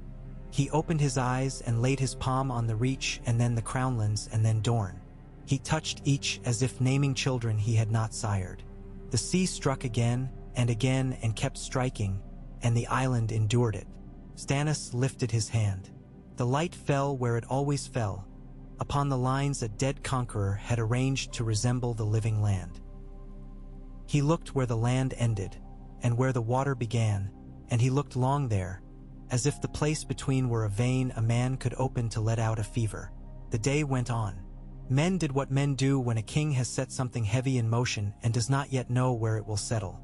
He opened his eyes and laid his palm on the reach, and then the crownlands, and then Dorne. He touched each as if naming children he had not sired. The sea struck again and kept striking, and the island endured it. Stannis lifted his hand. The light fell where it always fell, upon the lines a dead conqueror had arranged to resemble the living land. He looked where the land ended, and where the water began, and he looked long there, as if the place between were a vein a man could open to let out a fever. The day went on. Men did what men do when a king has set something heavy in motion and does not yet know where it will settle.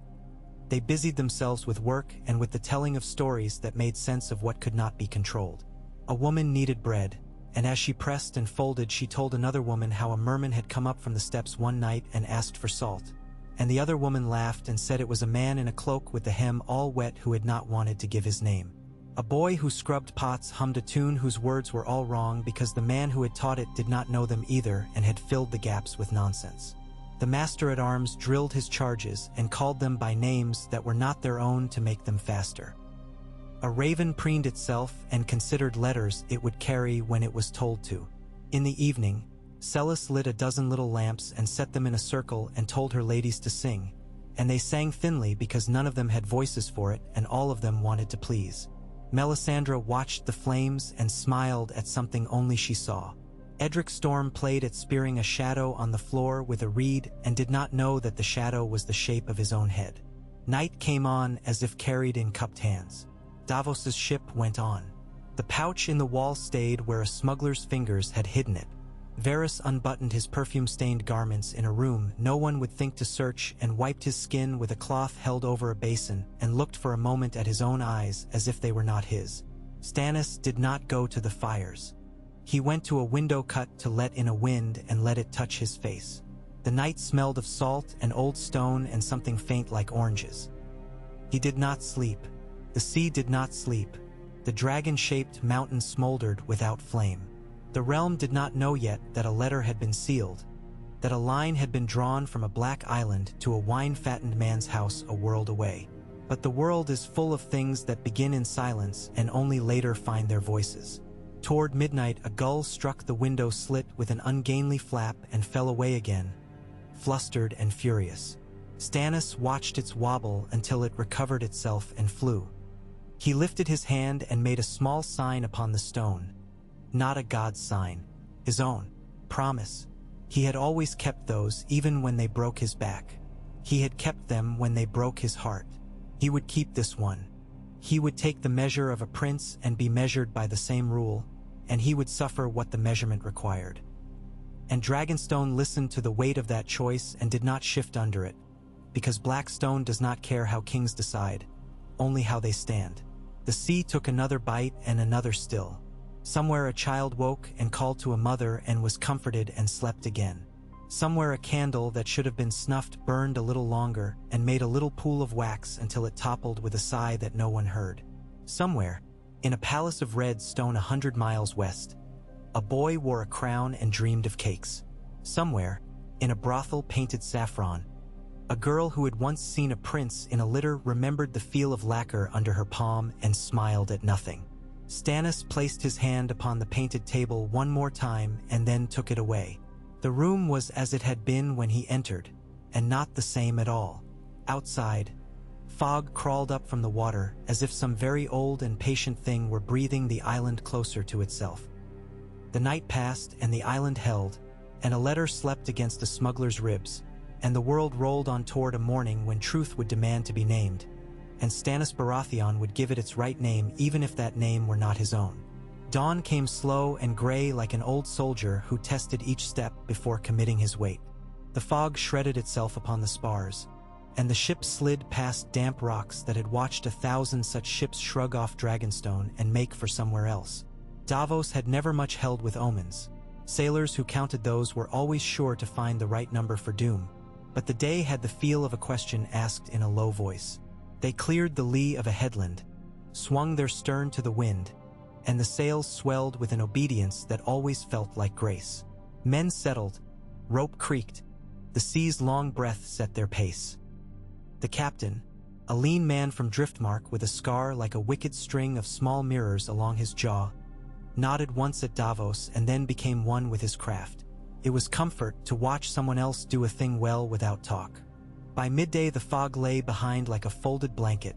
They busied themselves with work and with the telling of stories that made sense of what could not be controlled. A woman needed bread, and as she pressed and folded, she told another woman how a merman had come up from the steps one night and asked for salt. And the other woman laughed and said it was a man in a cloak with the hem all wet who had not wanted to give his name. A boy who scrubbed pots hummed a tune whose words were all wrong because the man who had taught it did not know them either and had filled the gaps with nonsense. The master-at-arms drilled his charges and called them by names that were not their own to make them faster. A raven preened itself and considered letters it would carry when it was told to. In the evening, Celis lit a dozen little lamps and set them in a circle and told her ladies to sing, and they sang thinly because none of them had voices for it and all of them wanted to please. Melisandre watched the flames and smiled at something only she saw. Edric Storm played at spearing a shadow on the floor with a reed and did not know that the shadow was the shape of his own head. Night came on as if carried in cupped hands. Davos's ship went on. The pouch in the wall stayed where a smuggler's fingers had hidden it. Varys unbuttoned his perfume-stained garments in a room no one would think to search and wiped his skin with a cloth held over a basin and looked for a moment at his own eyes as if they were not his. Stannis did not go to the fires. He went to a window cut to let in a wind and let it touch his face. The night smelled of salt and old stone and something faint like oranges. He did not sleep. The sea did not sleep. The dragon-shaped mountain smoldered without flame. The realm did not know yet that a letter had been sealed, that a line had been drawn from a black island to a wine-fattened man's house a world away. But the world is full of things that begin in silence and only later find their voices. Toward midnight, a gull struck the window slit with an ungainly flap and fell away again, flustered and furious. Stannis watched its wobble until it recovered itself and flew. He lifted his hand and made a small sign upon the stone. Not a god's sign, his own promise. He had always kept those even when they broke his back. He had kept them when they broke his heart. He would keep this one. He would take the measure of a prince and be measured by the same rule, and he would suffer what the measurement required. And Dragonstone listened to the weight of that choice and did not shift under it, because Blackstone does not care how kings decide, only how they stand. The sea took another bite and another still. Somewhere a child woke and called to a mother and was comforted and slept again. Somewhere a candle that should have been snuffed burned a little longer and made a little pool of wax until it toppled with a sigh that no one heard. Somewhere, in a palace of red stone 100 miles west, a boy wore a crown and dreamed of cakes. Somewhere, in a brothel painted saffron, a girl who had once seen a prince in a litter remembered the feel of lacquer under her palm and smiled at nothing. Stannis placed his hand upon the painted table one more time and then took it away. The room was as it had been when he entered, and not the same at all. Outside, fog crawled up from the water as if some very old and patient thing were breathing the island closer to itself. The night passed and the island held, and a letter slept against a smuggler's ribs, and the world rolled on toward a morning when truth would demand to be named, and Stannis Baratheon would give it its right name even if that name were not his own. Dawn came slow and gray like an old soldier who tested each step before committing his weight. The fog shredded itself upon the spars. and the ship slid past damp rocks that had watched 1,000 such ships shrug off Dragonstone and make for somewhere else. Davos had never much held with omens. Sailors who counted those were always sure to find the right number for doom. But the day had the feel of a question asked in a low voice. They cleared the lee of a headland, swung their stern to the wind, and the sails swelled with an obedience that always felt like grace. Men settled, rope creaked, the sea's long breath set their pace. The captain, a lean man from Driftmark with a scar like a wicked string of small mirrors along his jaw, nodded once at Davos and then became one with his craft. It was comfort to watch someone else do a thing well without talk. By midday the fog lay behind like a folded blanket,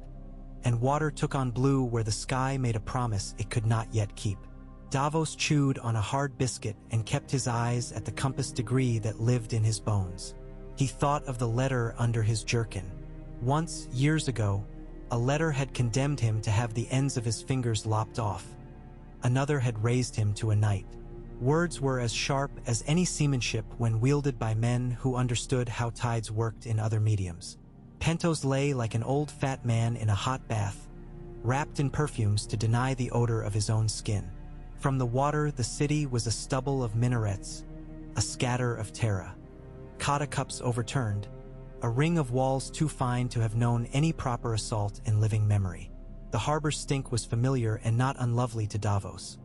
and water took on blue where the sky made a promise it could not yet keep. Davos chewed on a hard biscuit and kept his eyes at the compass degree that lived in his bones. He thought of the letter under his jerkin. Once, years ago, a letter had condemned him to have the ends of his fingers lopped off. Another had raised him to a knight. Words were as sharp as any seamanship when wielded by men who understood how tides worked in other mediums. Pentos lay like an old fat man in a hot bath, wrapped in perfumes to deny the odor of his own skin. From the water, the city was a stubble of minarets, a scatter of terra. Kata cups overturned, a ring of walls too fine to have known any proper assault in living memory. The harbor stink was familiar and not unlovely to Davos.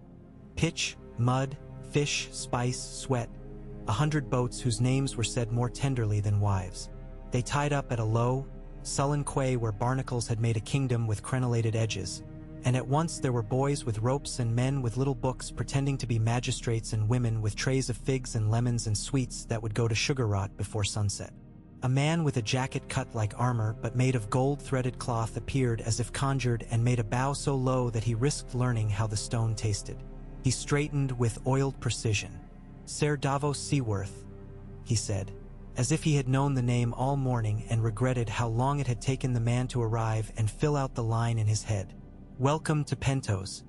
Pitch, mud, fish, spice, sweat, 100 boats whose names were said more tenderly than wives. They tied up at a low, sullen quay where barnacles had made a kingdom with crenellated edges, and at once there were boys with ropes and men with little books pretending to be magistrates and women with trays of figs and lemons and sweets that would go to sugar rot before sunset. A man with a jacket cut like armor but made of gold-threaded cloth appeared as if conjured and made a bow so low that he risked learning how the stone tasted. He straightened with oiled precision. "Ser Davos Seaworth," he said, as if he had known the name all morning and regretted how long it had taken the man to arrive and fill out the line in his head. "Welcome to Pentos.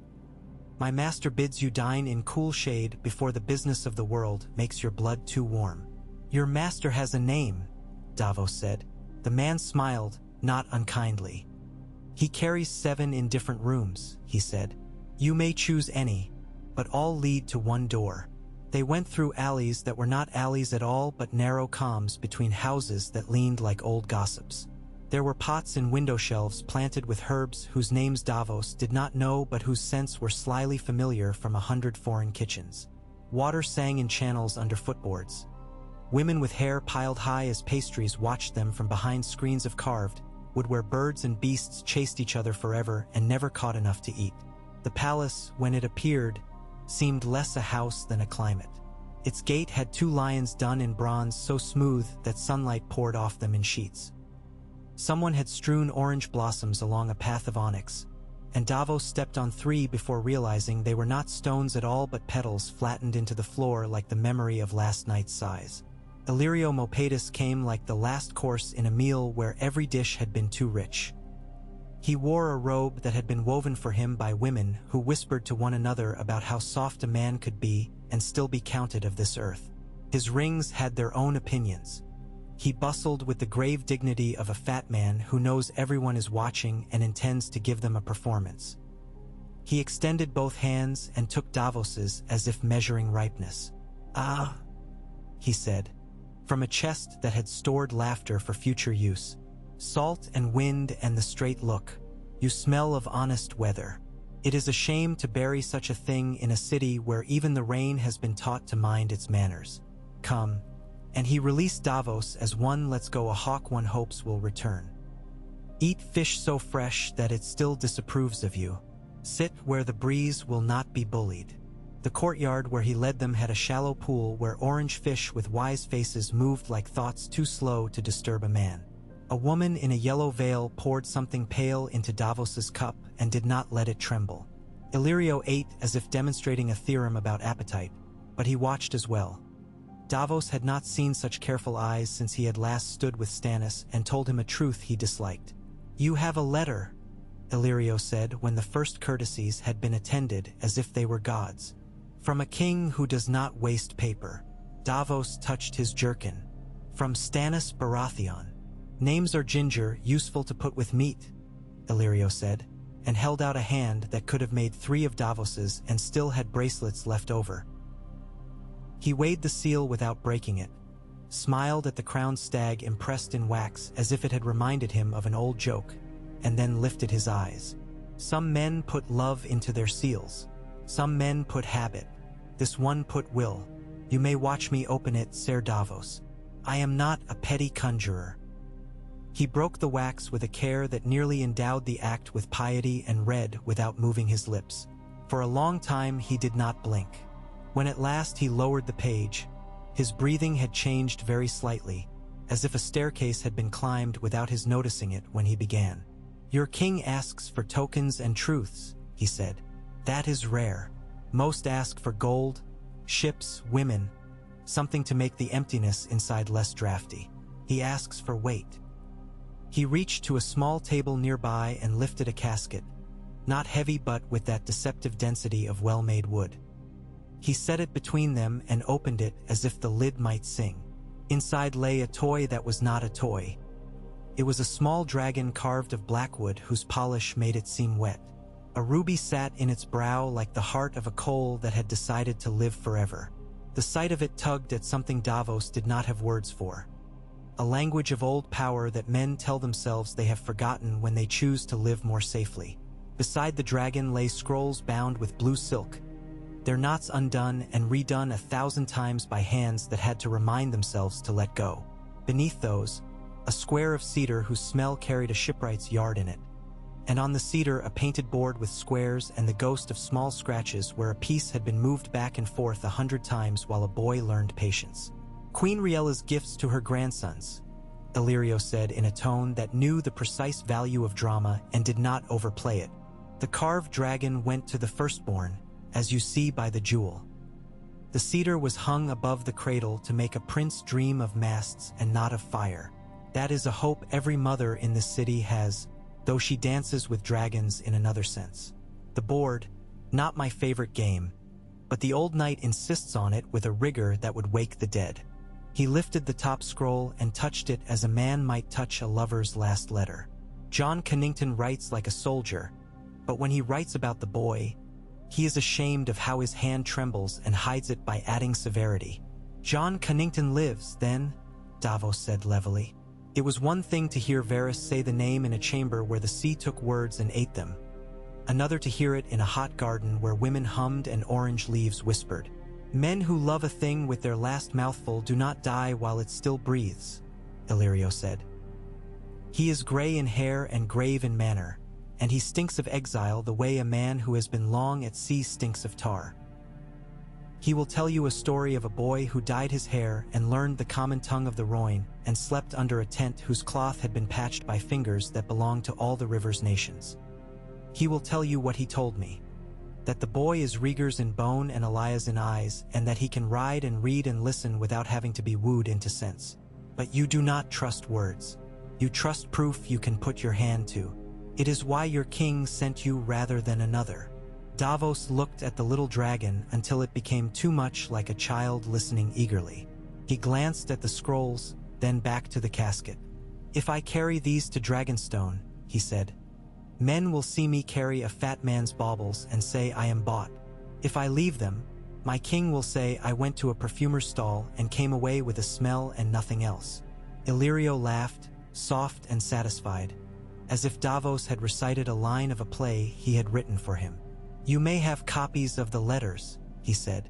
My master bids you dine in cool shade before the business of the world makes your blood too warm." "Your master has a name," Davos said. The man smiled, not unkindly. "He carries 7 in different rooms," he said. "You may choose any, but all lead to one door." They went through alleys that were not alleys at all but narrow comms between houses that leaned like old gossips. There were pots in window shelves planted with herbs whose names Davos did not know but whose scents were slyly familiar from 100 foreign kitchens. Water sang in channels under footboards. Women with hair piled high as pastries watched them from behind screens of carved wood where birds and beasts chased each other forever and never caught enough to eat. The palace, when it appeared, seemed less a house than a climate. Its gate had 2 lions done in bronze so smooth that sunlight poured off them in sheets. Someone had strewn orange blossoms along a path of onyx, and Davos stepped on 3 before realizing they were not stones at all but petals flattened into the floor like the memory of last night's sighs. Illyrio Mopatis came like the last course in a meal where every dish had been too rich. He wore a robe that had been woven for him by women who whispered to one another about how soft a man could be and still be counted of this earth. His rings had their own opinions. He bustled with the grave dignity of a fat man who knows everyone is watching and intends to give them a performance. He extended both hands and took Davos's as if measuring ripeness. "Ah," he said, from a chest that had stored laughter for future use. "Salt and wind and the straight look. You smell of honest weather. It is a shame to bury such a thing in a city where even the rain has been taught to mind its manners. Come." And he released Davos as one lets go a hawk one hopes will return. "Eat fish so fresh that it still disapproves of you. Sit where the breeze will not be bullied." The courtyard where he led them had a shallow pool where orange fish with wise faces moved like thoughts too slow to disturb a man. A woman in a yellow veil poured something pale into Davos's cup and did not let it tremble. Illyrio ate as if demonstrating a theorem about appetite, but he watched as well. Davos had not seen such careful eyes since he had last stood with Stannis and told him a truth he disliked. "You have a letter," Illyrio said when the first courtesies had been attended as if they were gods. "From a king who does not waste paper." Davos touched his jerkin. "From Stannis Baratheon." Names are ginger, useful to put with meat, Illyrio said, and held out a hand that could have made 3 of Davos's and still had bracelets left over. He weighed the seal without breaking it, smiled at the crowned stag impressed in wax as if it had reminded him of an old joke, and then lifted his eyes. Some men put love into their seals. Some men put habit. This one put will. You may watch me open it, Ser Davos. I am not a petty conjurer. He broke the wax with a care that nearly endowed the act with piety and read without moving his lips. For a long time he did not blink. When at last he lowered the page, his breathing had changed very slightly, as if a staircase had been climbed without his noticing it when he began. Your king asks for tokens and truths, he said. That is rare. Most ask for gold, ships, women, something to make the emptiness inside less drafty. He asks for weight. He reached to a small table nearby and lifted a casket, not heavy but with that deceptive density of well-made wood. He set it between them and opened it as if the lid might sing. Inside lay a toy that was not a toy. It was a small dragon carved of blackwood whose polish made it seem wet. A ruby sat in its brow like the heart of a coal that had decided to live forever. The sight of it tugged at something Davos did not have words for. A language of old power that men tell themselves they have forgotten when they choose to live more safely. Beside the dragon lay scrolls bound with blue silk, their knots undone and redone 1,000 times by hands that had to remind themselves to let go. Beneath those, a square of cedar whose smell carried a shipwright's yard in it, and on the cedar a painted board with squares and the ghost of small scratches where a piece had been moved back and forth 100 times while a boy learned patience. Queen Riella's gifts to her grandsons, Illyrio said in a tone that knew the precise value of drama and did not overplay it. The carved dragon went to the firstborn, as you see by the jewel. The cedar was hung above the cradle to make a prince dream of masts and not of fire. That is a hope every mother in this city has, though she dances with dragons in another sense. The board, not my favorite game, but the old knight insists on it with a rigor that would wake the dead. He lifted the top scroll and touched it as a man might touch a lover's last letter. John Connington writes like a soldier, but when he writes about the boy, he is ashamed of how his hand trembles and hides it by adding severity. John Connington lives, then, Davos said levelly. It was one thing to hear Varys say the name in a chamber where the sea took words and ate them, another to hear it in a hot garden where women hummed and orange leaves whispered. Men who love a thing with their last mouthful do not die while it still breathes, Illyrio said. He is gray in hair and grave in manner, and he stinks of exile the way a man who has been long at sea stinks of tar. He will tell you a story of a boy who dyed his hair and learned the common tongue of the Rhoyne and slept under a tent whose cloth had been patched by fingers that belonged to all the river's nations. He will tell you what he told me, that the boy is Rhaegar's in bone and Elias in eyes, and that he can ride and read and listen without having to be wooed into sense. But you do not trust words. You trust proof you can put your hand to. It is why your king sent you rather than another. Davos looked at the little dragon until it became too much like a child listening eagerly. He glanced at the scrolls, then back to the casket. If I carry these to Dragonstone, he said, men will see me carry a fat man's baubles and say I am bought. If I leave them, my king will say I went to a perfumer's stall and came away with a smell and nothing else. Illyrio laughed, soft and satisfied, as if Davos had recited a line of a play he had written for him. You may have copies of the letters, he said.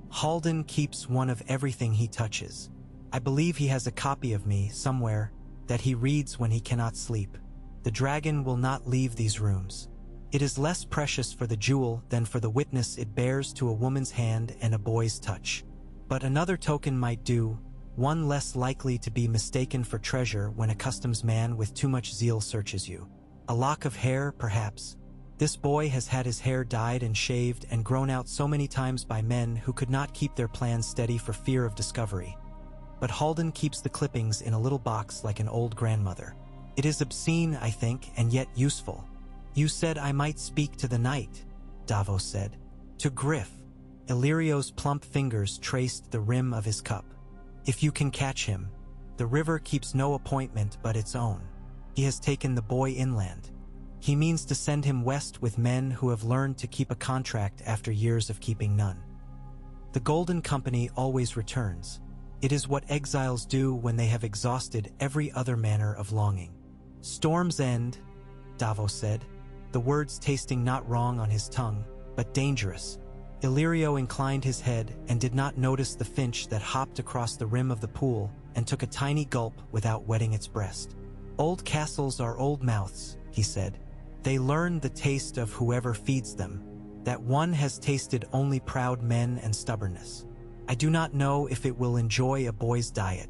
Halden keeps one of everything he touches. I believe he has a copy of me somewhere that he reads when he cannot sleep. The dragon will not leave these rooms. It is less precious for the jewel than for the witness it bears to a woman's hand and a boy's touch. But another token might do, one less likely to be mistaken for treasure when a customs man with too much zeal searches you. A lock of hair, perhaps. This boy has had his hair dyed and shaved and grown out so many times by men who could not keep their plans steady for fear of discovery. But Halden keeps the clippings in a little box like an old grandmother. It is obscene, I think, and yet useful. You said I might speak to the knight, Davos said. To Griff. Illyrio's plump fingers traced the rim of his cup. If you can catch him, The river keeps no appointment but its own. He has taken the boy inland. He means to send him west with men who have learned to keep a contract after years of keeping none. The Golden Company always returns. It is what exiles do when they have exhausted every other manner of longing. Storm's End, Davos said, the words tasting not wrong on his tongue, but dangerous. Illyrio inclined his head and did not notice the finch that hopped across the rim of the pool and took a tiny gulp without wetting its breast. Old castles are old mouths, he said. They learn the taste of whoever feeds them. That one has tasted only proud men and stubbornness. I do not know if it will enjoy a boy's diet,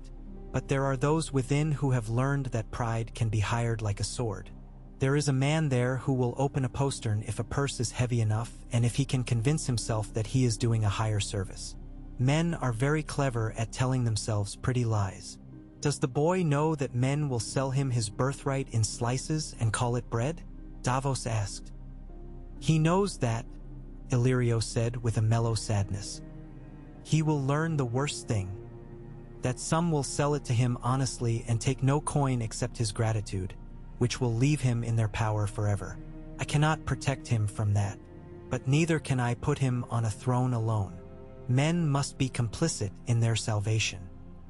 but there are those within who have learned that pride can be hired like a sword. There is a man there who will open a postern if a purse is heavy enough and if he can convince himself that he is doing a higher service. Men are very clever at telling themselves pretty lies. Does the boy know that men will sell him his birthright in slices and call it bread? Davos asked. He knows that, Illyrio said with a mellow sadness. He will learn the worst thing, that some will sell it to him honestly and take no coin except his gratitude, which will leave him in their power forever. I cannot protect him from that, but neither can I put him on a throne alone. Men must be complicit in their salvation.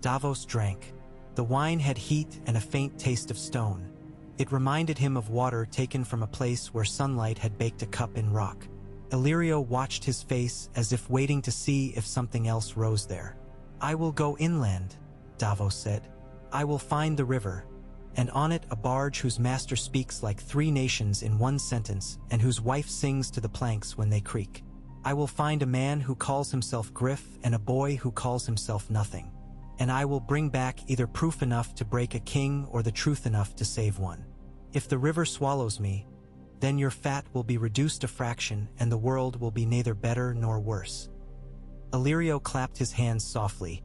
Davos drank. The wine had heat and a faint taste of stone. It reminded him of water taken from a place where sunlight had baked a cup in rock. Illyrio watched his face as if waiting to see if something else rose there. I will go inland, Davos said. I will find the river, and on it a barge whose master speaks like 3 nations in one sentence and whose wife sings to the planks when they creak. I will find a man who calls himself Griff and a boy who calls himself nothing. And I will bring back either proof enough to break a king or the truth enough to save one. If the river swallows me, then your fat will be reduced a fraction and the world will be neither better nor worse. Illyrio clapped his hands softly,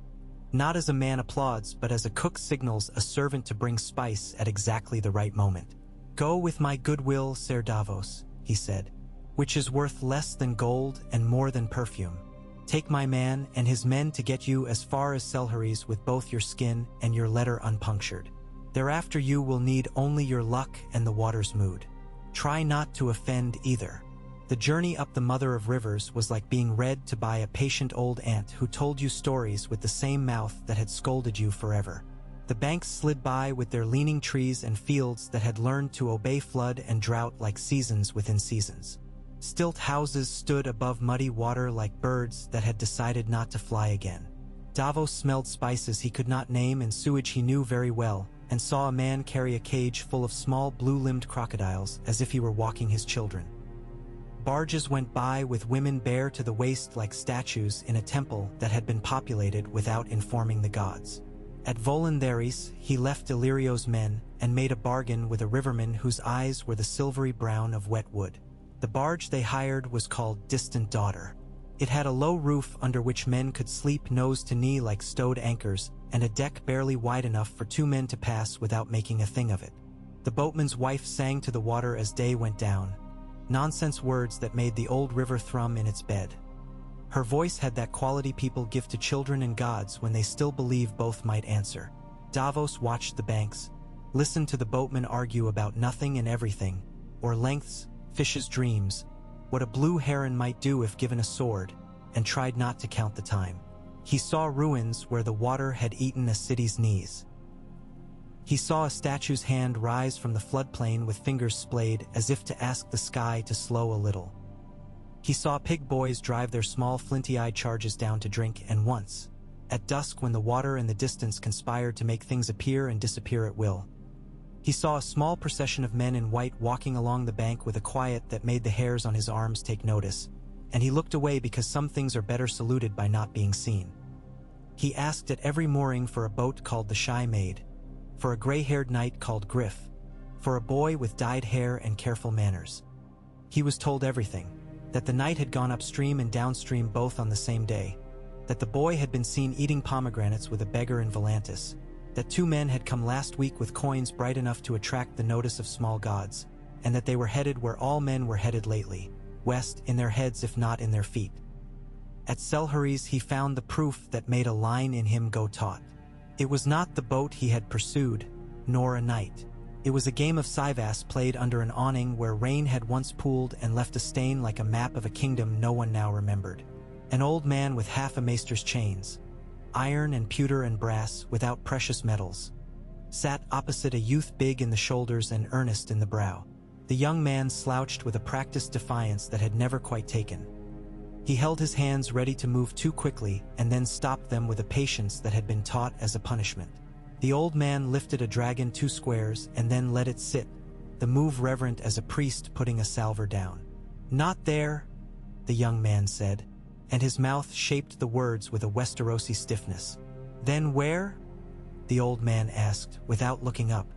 not as a man applauds but as a cook signals a servant to bring spice at exactly the right moment. Go with my goodwill, Ser Davos, he said, which is worth less than gold and more than perfume. Take my man and his men to get you as far as Selharies with both your skin and your letter unpunctured. Thereafter you will need only your luck and the water's mood. Try not to offend either. The journey up the Mother of Rivers was like being read to by a patient old aunt who told you stories with the same mouth that had scolded you forever. The banks slid by with their leaning trees and fields that had learned to obey flood and drought like seasons within seasons. Stilt houses stood above muddy water like birds that had decided not to fly again. Davos smelled spices he could not name and sewage he knew very well, and saw a man carry a cage full of small blue-limbed crocodiles as if he were walking his children. Barges went by with women bare to the waist like statues in a temple that had been populated without informing the gods. At Volandaris, he left Illyrio's men and made a bargain with a riverman whose eyes were the silvery brown of wet wood. The barge they hired was called Distant Daughter. It had a low roof under which men could sleep nose to knee like stowed anchors, and a deck barely wide enough for 2 men to pass without making a thing of it. The boatman's wife sang to the water as day went down, nonsense words that made the old river thrum in its bed. Her voice had that quality people give to children and gods when they still believe both might answer. Davos watched the banks, listened to the boatmen argue about nothing and everything, or lengths, fish's dreams, what a blue heron might do if given a sword, and tried not to count the time. He saw ruins where the water had eaten a city's knees. He saw a statue's hand rise from the floodplain with fingers splayed as if to ask the sky to slow a little. He saw pig boys drive their small flinty-eyed charges down to drink, and once, at dusk when the water and the distance conspired to make things appear and disappear at will, he saw a small procession of men in white walking along the bank with a quiet that made the hairs on his arms take notice, and he looked away because some things are better saluted by not being seen. He asked at every mooring for a boat called the Shy Maid, for a gray-haired knight called Griff, for a boy with dyed hair and careful manners. He was told everything, that the knight had gone upstream and downstream both on the same day, that the boy had been seen eating pomegranates with a beggar in Volantis, that 2 men had come last week with coins bright enough to attract the notice of small gods, and that they were headed where all men were headed lately, west in their heads if not in their feet. At Selharies he found the proof that made a line in him go taut. It was not the boat he had pursued, nor a knight. It was a game of Sivas played under an awning where rain had once pooled and left a stain like a map of a kingdom no one now remembered. An old man with half a maester's chains, iron and pewter and brass without precious metals, sat opposite a youth big in the shoulders and earnest in the brow. The young man slouched with a practiced defiance that had never quite taken. He held his hands ready to move too quickly and then stopped them with a patience that had been taught as a punishment. The old man lifted a dragon 2 squares and then let it sit, the move reverent as a priest putting a salver down. "Not there," the young man said, and his mouth shaped the words with a Westerosi stiffness. "Then where?" the old man asked, without looking up.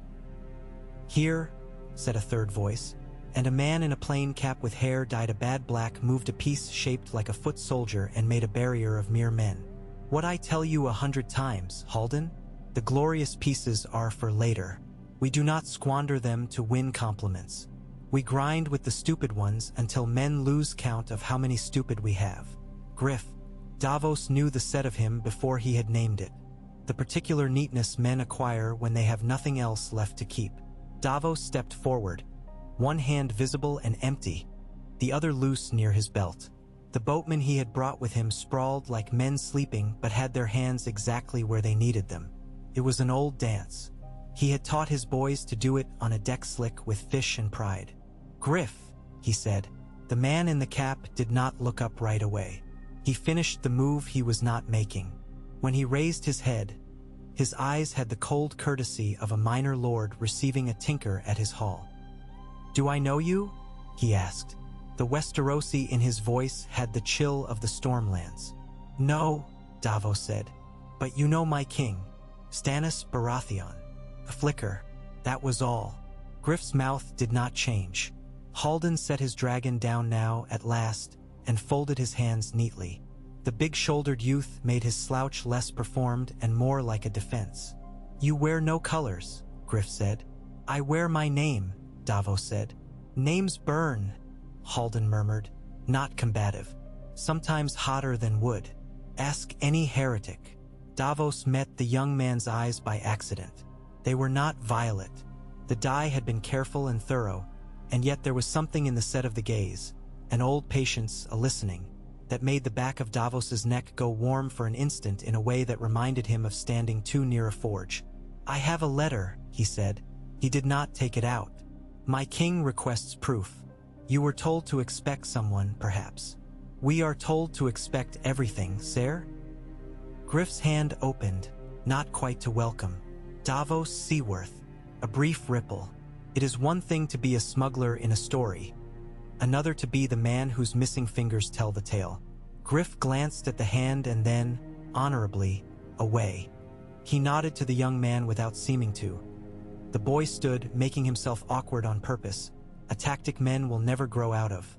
"Here," said a third voice, and a man in a plain cap with hair dyed a bad black moved a piece shaped like a foot soldier and made a barrier of mere men. "What I tell you 100 times, Halden? The glorious pieces are for later. We do not squander them to win compliments. We grind with the stupid ones until men lose count of how many stupid we have." Griff. Davos knew the set of him before he had named it. The particular neatness men acquire when they have nothing else left to keep. Davos stepped forward, one hand visible and empty, the other loose near his belt. The boatmen he had brought with him sprawled like men sleeping but had their hands exactly where they needed them. It was an old dance. He had taught his boys to do it on a deck slick with fish and pride. "Griff," he said. The man in the cap did not look up right away. He finished the move he was not making. When he raised his head, his eyes had the cold courtesy of a minor lord receiving a tinker at his hall. "Do I know you?" he asked. The Westerosi in his voice had the chill of the Stormlands. "No," Davos said, "but you know my king, Stannis Baratheon." A flicker. That was all. Griff's mouth did not change. Halden set his dragon down now, at last, and folded his hands neatly. The big-shouldered youth made his slouch less performed and more like a defense. "You wear no colors," Griff said. "I wear my name," Davos said. "Names burn," Halden murmured, not combative. "Sometimes hotter than wood. Ask any heretic." Davos met the young man's eyes by accident. They were not violet. The dye had been careful and thorough, and yet there was something in the set of the gaze, an old patience, a listening, that made the back of Davos's neck go warm for an instant in a way that reminded him of standing too near a forge. "I have a letter," he said. He did not take it out. "My king requests proof. You were told to expect someone, perhaps." "We are told to expect everything, sir." Griff's hand opened, not quite to welcome. Davos Seaworth. A brief ripple. It is one thing to be a smuggler in a story, another to be the man whose missing fingers tell the tale. Griff glanced at the hand and then, honorably, away. He nodded to the young man without seeming to. The boy stood, making himself awkward on purpose, a tactic men will never grow out of.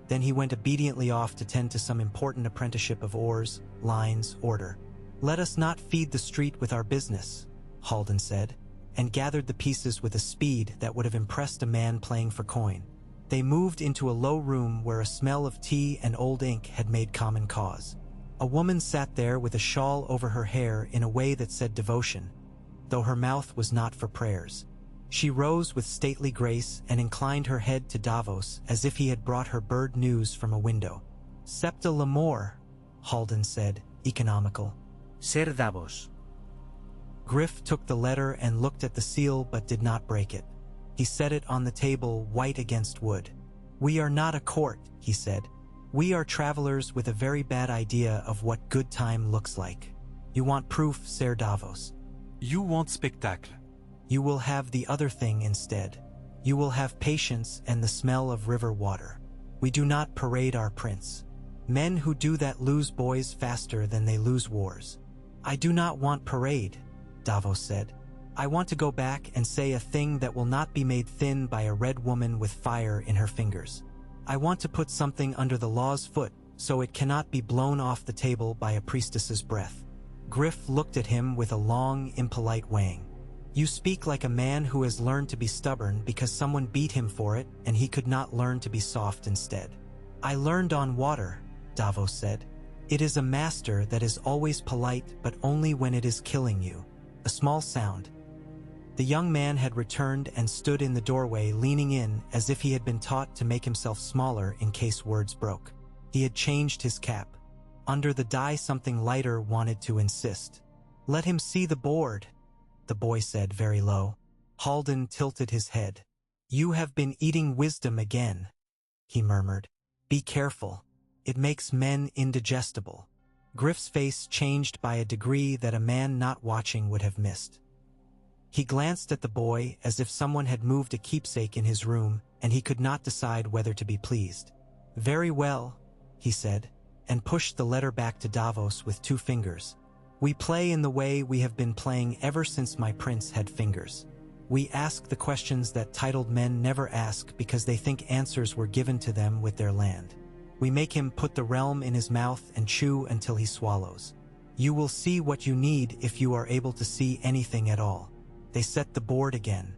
Then he went obediently off to tend to some important apprenticeship of oars, lines, order. "Let us not feed the street with our business," Halden said, and gathered the pieces with a speed that would have impressed a man playing for coin. They moved into a low room where a smell of tea and old ink had made common cause. A woman sat there with a shawl over her hair in a way that said devotion, though her mouth was not for prayers. She rose with stately grace and inclined her head to Davos as if he had brought her bird news from a window. "Septa Lemore," Halden said, economical. "Ser Davos." Griff took the letter and looked at the seal but did not break it. He set it on the table, white against wood. "We are not a court," he said. "We are travelers with a very bad idea of what good time looks like. You want proof, Ser Davos. You want spectacle. You will have the other thing instead. You will have patience and the smell of river water. We do not parade our prince. Men who do that lose boys faster than they lose wars." "I do not want parade," Davos said. "I want to go back and say a thing that will not be made thin by a red woman with fire in her fingers. I want to put something under the law's foot so it cannot be blown off the table by a priestess's breath." Griff looked at him with a long, impolite wang. "You speak like a man who has learned to be stubborn because someone beat him for it and he could not learn to be soft instead." "I learned on water," Davos said. "It is a master that is always polite but only when it is killing you. A small sound. The young man had returned and stood in the doorway, leaning in as if he had been taught to make himself smaller in case words broke. He had changed his cap. Under the dye something lighter wanted to insist. "Let him see the board," the boy said very low. Halden tilted his head. "You have been eating wisdom again," he murmured. "Be careful. It makes men indigestible." Griff's face changed by a degree that a man not watching would have missed. He glanced at the boy as if someone had moved a keepsake in his room, and he could not decide whether to be pleased. "Very well," he said, and pushed the letter back to Davos with 2 fingers. "We play in the way we have been playing ever since my prince had fingers. We ask the questions that titled men never ask because they think answers were given to them with their land. We make him put the realm in his mouth and chew until he swallows. You will see what you need if you are able to see anything at all." They set the board again.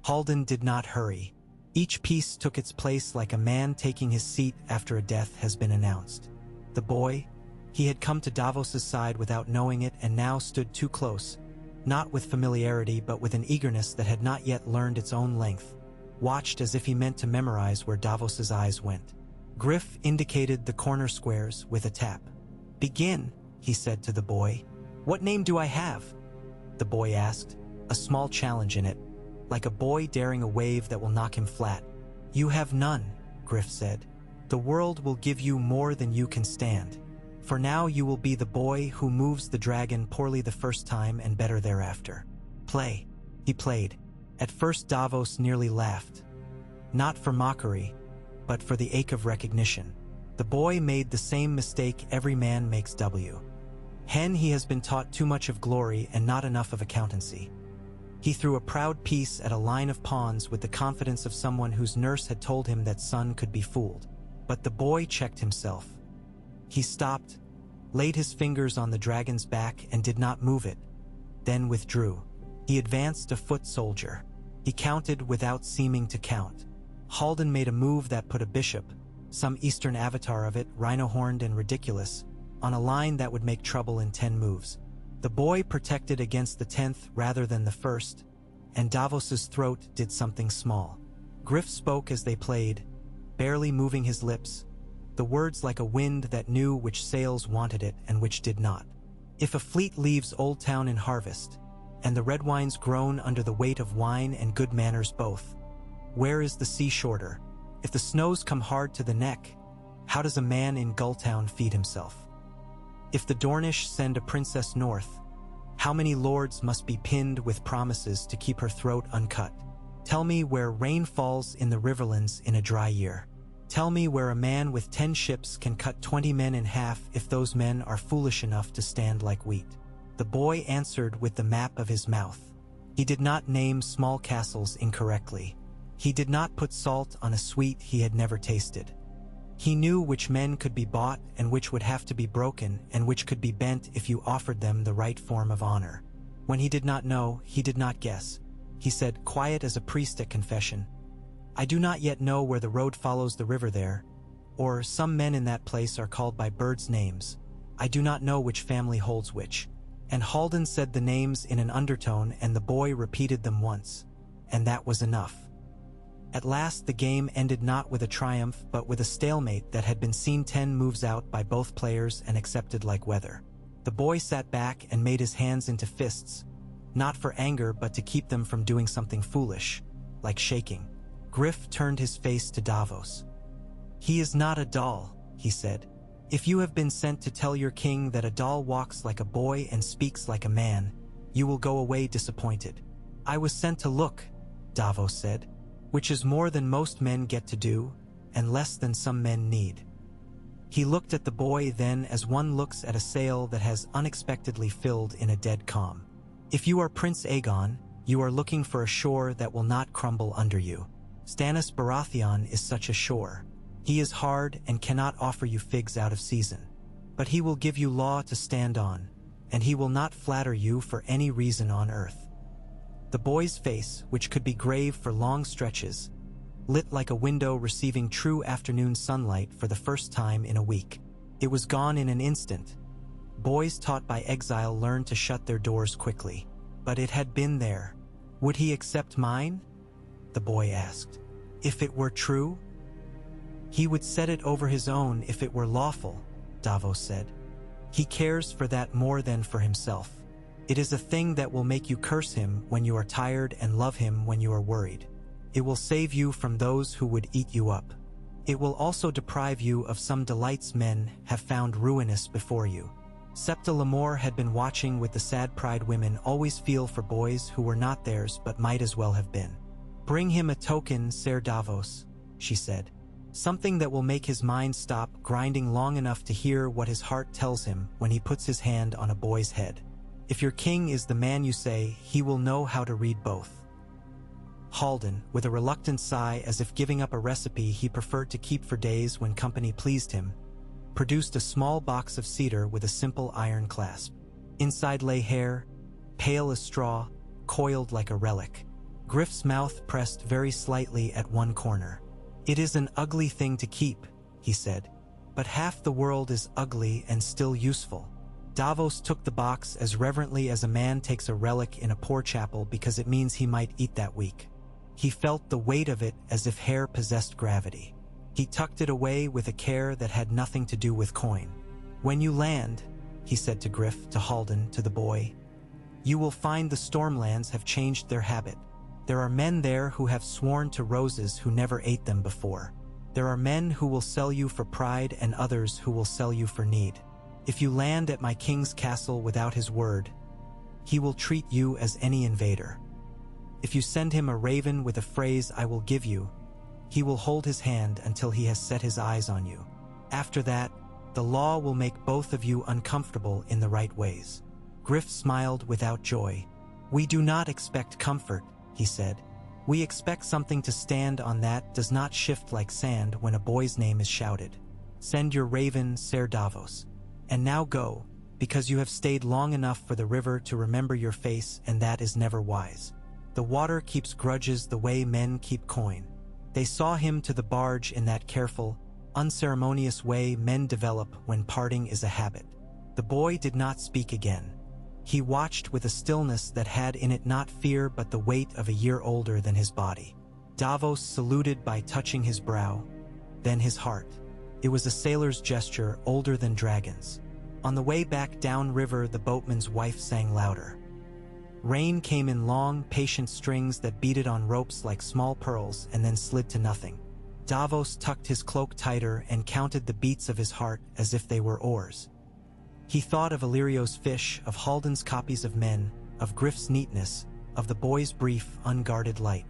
Halden did not hurry. Each piece took its place like a man taking his seat after a death has been announced. The boy, he had come to Davos's side without knowing it and now stood too close, not with familiarity but with an eagerness that had not yet learned its own length, watched as if he meant to memorize where Davos's eyes went. Griff indicated the corner squares with a tap. "Begin," he said to the boy. "What name do I have?" The boy asked, a small challenge in it, like a boy daring a wave that will knock him flat. "You have none," Griff said. "The world will give you more than you can stand. For now you will be the boy who moves the dragon poorly the first time and better thereafter. Play." He played. At first Davos nearly laughed. Not for mockery, but for the ache of recognition. The boy made the same mistake every man makes. He has been taught too much of glory and not enough of accountancy. He threw a proud piece at a line of pawns with the confidence of someone whose nurse had told him that son could be fooled. But the boy checked himself. He stopped, laid his fingers on the dragon's back and did not move it, then withdrew. He advanced a foot soldier. He counted without seeming to count. Halden made a move that put a bishop, some eastern avatar of it, rhino-horned and ridiculous, on a line that would make trouble in 10 moves. The boy protected against the 10th rather than the 1st, and Davos's throat did something small. Griff spoke as they played, barely moving his lips, the words like a wind that knew which sails wanted it and which did not. "If a fleet leaves Old Town in harvest, and the red wines groan under the weight of wine and good manners both, where is the sea shorter? If the snows come hard to the neck, how does a man in Gulltown feed himself? If the Dornish send a princess north, how many lords must be pinned with promises to keep her throat uncut? Tell me where rain falls in the riverlands in a dry year. Tell me where a man with 10 ships can cut 20 men in half if those men are foolish enough to stand like wheat." The boy answered with the map of his mouth. He did not name small castles incorrectly. He did not put salt on a sweet he had never tasted. He knew which men could be bought and which would have to be broken and which could be bent if you offered them the right form of honor. When he did not know, he did not guess. He said, quiet as a priest at confession, "I do not yet know where the road follows the river there, or some men in that place are called by birds' names. I do not know which family holds which." And Halden said the names in an undertone and the boy repeated them once, and that was enough. At last the game ended not with a triumph but with a stalemate that had been seen 10 moves out by both players and accepted like weather. The boy sat back and made his hands into fists, not for anger but to keep them from doing something foolish, like shaking. Griff turned his face to Davos. "He is not a doll," he said. "If you have been sent to tell your king that a doll walks like a boy and speaks like a man, you will go away disappointed." "I was sent to look," Davos said, "which is more than most men get to do, and less than some men need." He looked at the boy then as one looks at a sail that has unexpectedly filled in a dead calm. "If you are Prince Aegon, you are looking for a shore that will not crumble under you. Stannis Baratheon is such a shore. He is hard and cannot offer you figs out of season. But he will give you law to stand on, and he will not flatter you for any reason on earth." The boy's face, which could be grave for long stretches, lit like a window receiving true afternoon sunlight for the first time in a week. It was gone in an instant. Boys taught by exile learn to shut their doors quickly. But it had been there. Would he accept mine? The boy asked. If it were true? He would set it over his own if it were lawful, Davos said. He cares for that more than for himself. It is a thing that will make you curse him when you are tired and love him when you are worried. It will save you from those who would eat you up. It will also deprive you of some delights men have found ruinous before you. Septa Lemore had been watching with the sad pride women always feel for boys who were not theirs but might as well have been. Bring him a token, Ser Davos, she said. Something that will make his mind stop grinding long enough to hear what his heart tells him when he puts his hand on a boy's head. If your king is the man you say, he will know how to read both. Halden, with a reluctant sigh as if giving up a recipe he preferred to keep for days when company pleased him, produced a small box of cedar with a simple iron clasp. Inside lay hair, pale as straw, coiled like a relic. Griff's mouth pressed very slightly at one corner. It is an ugly thing to keep, he said, but half the world is ugly and still useful. Davos took the box as reverently as a man takes a relic in a poor chapel because it means he might eat that week. He felt the weight of it as if hair possessed gravity. He tucked it away with a care that had nothing to do with coin. When you land, he said to Griff, to Halden, to the boy, you will find the Stormlands have changed their habit. There are men there who have sworn to roses who never ate them before. There are men who will sell you for pride and others who will sell you for need. If you land at my king's castle without his word, he will treat you as any invader. If you send him a raven with a phrase I will give you, he will hold his hand until he has set his eyes on you. After that, the law will make both of you uncomfortable in the right ways. Griff smiled without joy. We do not expect comfort, he said. We expect something to stand on that does not shift like sand when a boy's name is shouted. Send your raven, Ser Davos. And now go, because you have stayed long enough for the river to remember your face, and that is never wise. The water keeps grudges the way men keep coin. They saw him to the barge in that careful, unceremonious way men develop when parting is a habit. The boy did not speak again. He watched with a stillness that had in it not fear but the weight of a year older than his body. Davos saluted by touching his brow, then his heart. It was a sailor's gesture older than dragons. On the way back downriver, the boatman's wife sang louder. Rain came in long, patient strings that beaded on ropes like small pearls and then slid to nothing. Davos tucked his cloak tighter and counted the beats of his heart as if they were oars. He thought of Illyrio's fish, of Halden's copies of men, of Griff's neatness, of the boy's brief, unguarded light.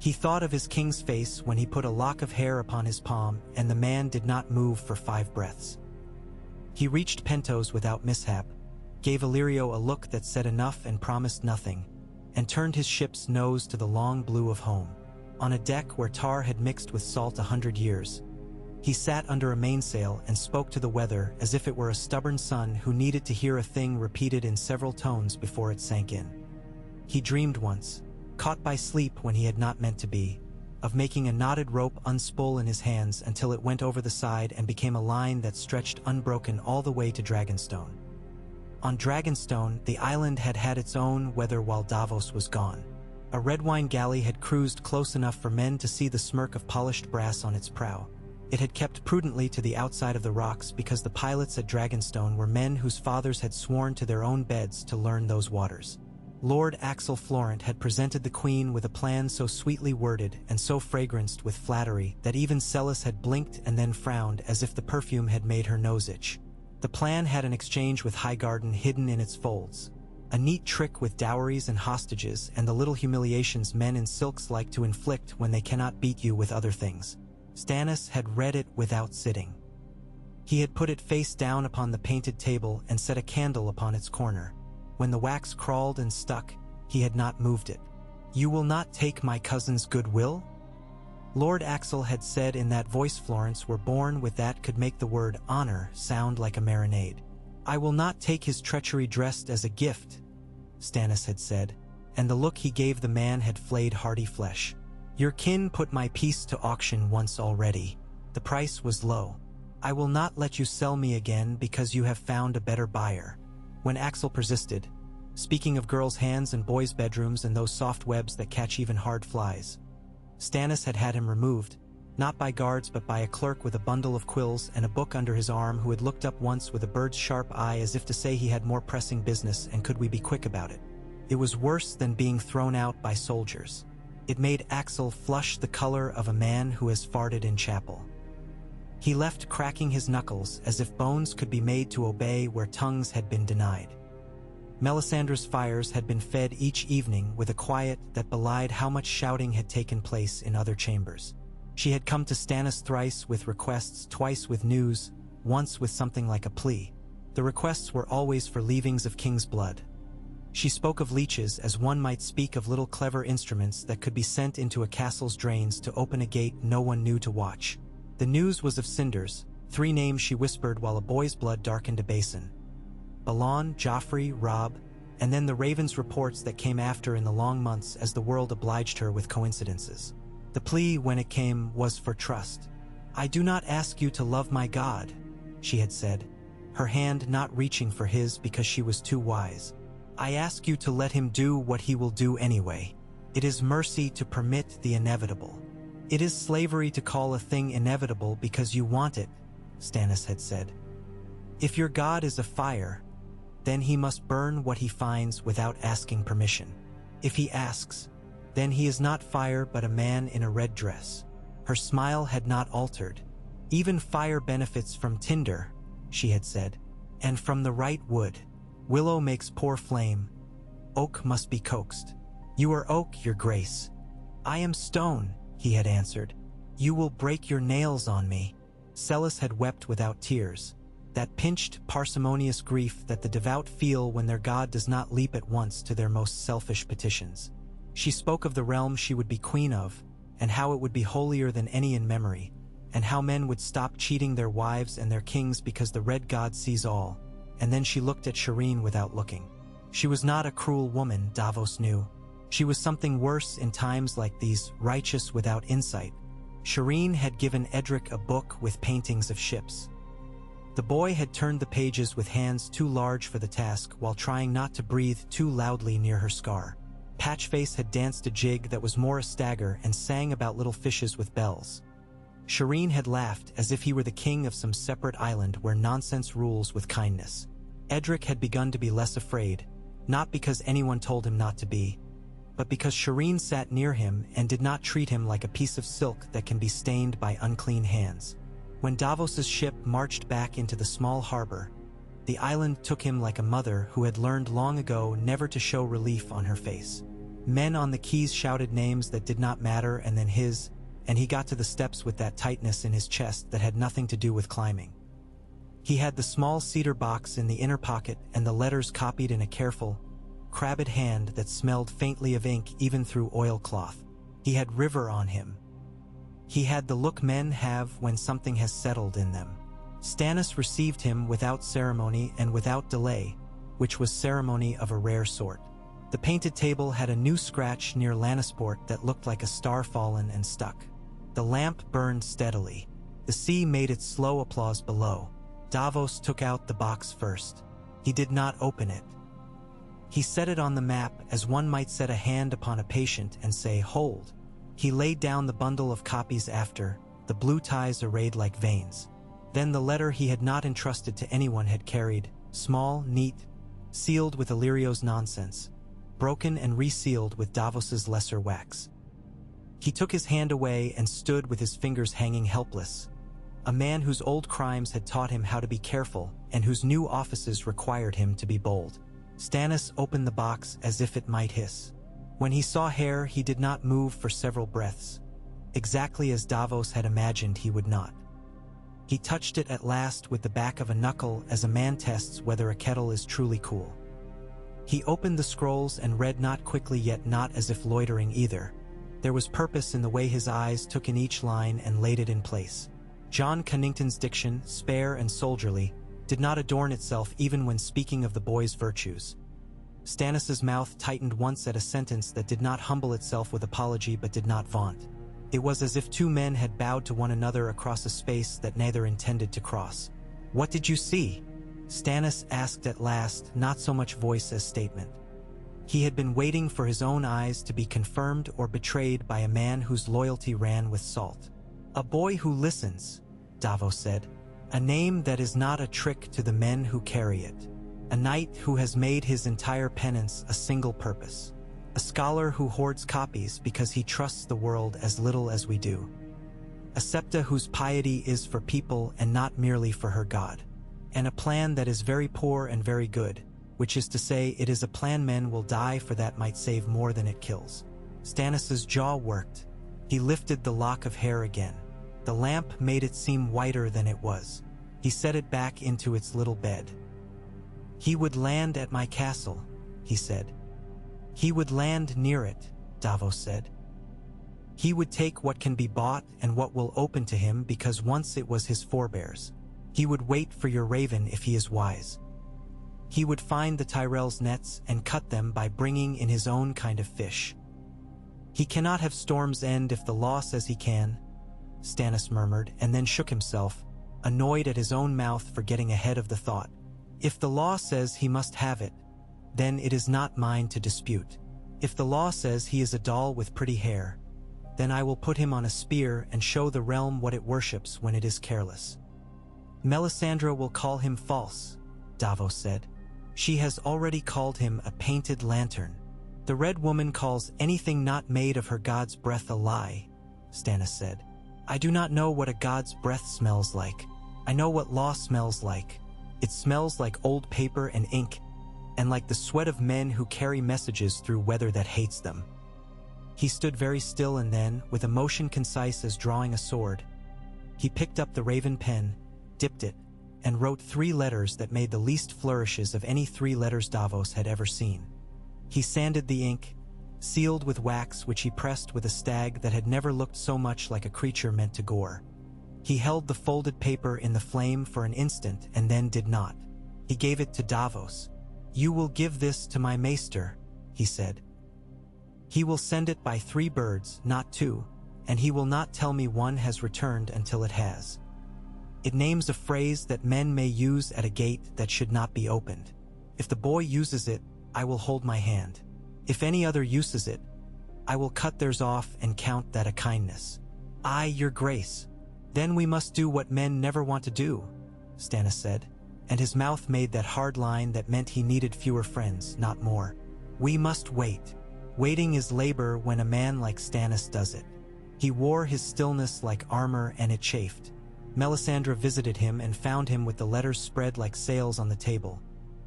He thought of his king's face when he put a lock of hair upon his palm and the man did not move for 5 breaths. He reached Pentos without mishap, gave Illyrio a look that said enough and promised nothing, and turned his ship's nose to the long blue of home. On a deck where tar had mixed with salt 100 years, he sat under a mainsail and spoke to the weather as if it were a stubborn son who needed to hear a thing repeated in several tones before it sank in. He dreamed once, caught by sleep when he had not meant to be, of making a knotted rope unspool in his hands until it went over the side and became a line that stretched unbroken all the way to Dragonstone. On Dragonstone, the island had had its own weather while Davos was gone. A red wine galley had cruised close enough for men to see the smirk of polished brass on its prow. It had kept prudently to the outside of the rocks because the pilots at Dragonstone were men whose fathers had sworn to their own beds to learn those waters. Lord Axel Florent had presented the Queen with a plan so sweetly worded and so fragranced with flattery that even Celis had blinked and then frowned as if the perfume had made her nose itch. The plan had an exchange with Highgarden hidden in its folds, a neat trick with dowries and hostages and the little humiliations men in silks like to inflict when they cannot beat you with other things. Stannis had read it without sitting. He had put it face down upon the painted table and set a candle upon its corner. When the wax crawled and stuck, he had not moved it. "You will not take my cousin's goodwill?" Lord Axel had said in that voice Florence were born with that could make the word honor sound like a marinade. "I will not take his treachery dressed as a gift," Stannis had said, and the look he gave the man had flayed hearty flesh. "Your kin put my piece to auction once already. The price was low. I will not let you sell me again because you have found a better buyer." When Axel persisted, Speaking of girls' hands and boys' bedrooms and those soft webs that catch even hard flies. Stannis had him removed, not by guards but by a clerk with a bundle of quills and a book under his arm who had looked up once with a bird's sharp eye as if to say he had more pressing business and could we be quick about it. It was worse than being thrown out by soldiers. It made Axel flush the color of a man who has farted in chapel. He left cracking his knuckles as if bones could be made to obey where tongues had been denied. Melisandre's fires had been fed each evening with a quiet that belied how much shouting had taken place in other chambers. She had come to Stannis thrice with requests, twice with news, once with something like a plea. The requests were always for leavings of king's blood. She spoke of leeches as one might speak of little clever instruments that could be sent into a castle's drains to open a gate no one knew to watch. The news was of cinders, 3 names she whispered while a boy's blood darkened a basin. Balon, Joffrey, Robb, and then the Raven's reports that came after in the long months as the world obliged her with coincidences. The plea, when it came, was for trust. "I do not ask you to love my God," she had said, her hand not reaching for his because she was too wise. "I ask you to let him do what he will do anyway. It is mercy to permit the inevitable. It is slavery to call a thing inevitable because you want it," Stannis had said. "If your God is a fire, then he must burn what he finds without asking permission. If he asks, then he is not fire but a man in a red dress." Her smile had not altered. "Even fire benefits from tinder," she had said, "and from the right wood. Willow makes poor flame. Oak must be coaxed." "You are oak, your grace." "I am stone," he had answered. "You will break your nails on me." Celis had wept without tears. That pinched, parsimonious grief that the devout feel when their God does not leap at once to their most selfish petitions. She spoke of the realm she would be queen of, and how it would be holier than any in memory, and how men would stop cheating their wives and their kings because the Red God sees all, and then she looked at Shireen without looking. She was not a cruel woman, Davos knew. She was something worse in times like these, righteous without insight. Shireen had given Edric a book with paintings of ships. The boy had turned the pages with hands too large for the task while trying not to breathe too loudly near her scar. Patchface had danced a jig that was more a stagger and sang about little fishes with bells. Shireen had laughed as if he were the king of some separate island where nonsense rules with kindness. Edric had begun to be less afraid, not because anyone told him not to be, but because Shireen sat near him and did not treat him like a piece of silk that can be stained by unclean hands. When Davos's ship marched back into the small harbor, the island took him like a mother who had learned long ago never to show relief on her face. Men on the quays shouted names that did not matter and then his, and he got to the steps with that tightness in his chest that had nothing to do with climbing. He had the small cedar box in the inner pocket and the letters copied in a careful, crabbed hand that smelled faintly of ink even through oilcloth. He had River on him. He had the look men have when something has settled in them. Stannis received him without ceremony and without delay, which was ceremony of a rare sort. The painted table had a new scratch near Lannisport that looked like a star fallen and stuck. The lamp burned steadily. The sea made its slow applause below. Davos took out the box first. He did not open it. He set it on the map as one might set a hand upon a patient and say, "Hold." He laid down the bundle of copies after, the blue ties arrayed like veins. Then the letter he had not entrusted to anyone had carried, small, neat, sealed with Illyrio's nonsense, broken and resealed with Davos's lesser wax. He took his hand away and stood with his fingers hanging helpless, a man whose old crimes had taught him how to be careful and whose new offices required him to be bold. Stannis opened the box as if it might hiss. When he saw hair, he did not move for several breaths, exactly as Davos had imagined he would not. He touched it at last with the back of a knuckle as a man tests whether a kettle is truly cool. He opened the scrolls and read not quickly yet not as if loitering either. There was purpose in the way his eyes took in each line and laid it in place. John Cunnington's diction, spare and soldierly, did not adorn itself even when speaking of the boy's virtues. Stannis's mouth tightened once at a sentence that did not humble itself with apology but did not vaunt. It was as if two men had bowed to one another across a space that neither intended to cross. "What did you see?" Stannis asked at last, not so much voice as statement. He had been waiting for his own eyes to be confirmed or betrayed by a man whose loyalty ran with salt. A boy who listens, Davos said. A name that is not a trick to the men who carry it. A knight who has made his entire penance a single purpose. A scholar who hoards copies because he trusts the world as little as we do. A septa whose piety is for people and not merely for her god. And a plan that is very poor and very good, which is to say it is a plan men will die for that might save more than it kills. Stannis's jaw worked. He lifted the lock of hair again. The lamp made it seem whiter than it was. He set it back into its little bed. He would land at my castle, he said. He would land near it, Davos said. He would take what can be bought and what will open to him because once it was his forebears. He would wait for your raven if he is wise. He would find the Tyrell's nets and cut them by bringing in his own kind of fish. He cannot have Storm's End if the law says he can, Stannis murmured and then shook himself, annoyed at his own mouth for getting ahead of the thought. If the law says he must have it, then it is not mine to dispute. If the law says he is a doll with pretty hair, then I will put him on a spear and show the realm what it worships when it is careless. Melisandre will call him false, Davos said. She has already called him a painted lantern. The Red Woman calls anything not made of her god's breath a lie, Stannis said. I do not know what a god's breath smells like. I know what law smells like. It smells like old paper and ink, and like the sweat of men who carry messages through weather that hates them. He stood very still and then, with a motion concise as drawing a sword, he picked up the raven pen, dipped it, and wrote 3 letters that made the least flourishes of any 3 letters Davos had ever seen. He sanded the ink, sealed with wax which he pressed with a stag that had never looked so much like a creature meant to gore. He held the folded paper in the flame for an instant and then did not. He gave it to Davos. You will give this to my maester, he said. He will send it by 3 birds, not 2, and he will not tell me one has returned until it has. It names a phrase that men may use at a gate that should not be opened. If the boy uses it, I will hold my hand. If any other uses it, I will cut theirs off and count that a kindness. Aye, your grace. Then we must do what men never want to do, Stannis said, and his mouth made that hard line that meant he needed fewer friends, not more. We must wait. Waiting is labor when a man like Stannis does it. He wore his stillness like armor and it chafed. Melisandre visited him and found him with the letters spread like sails on the table,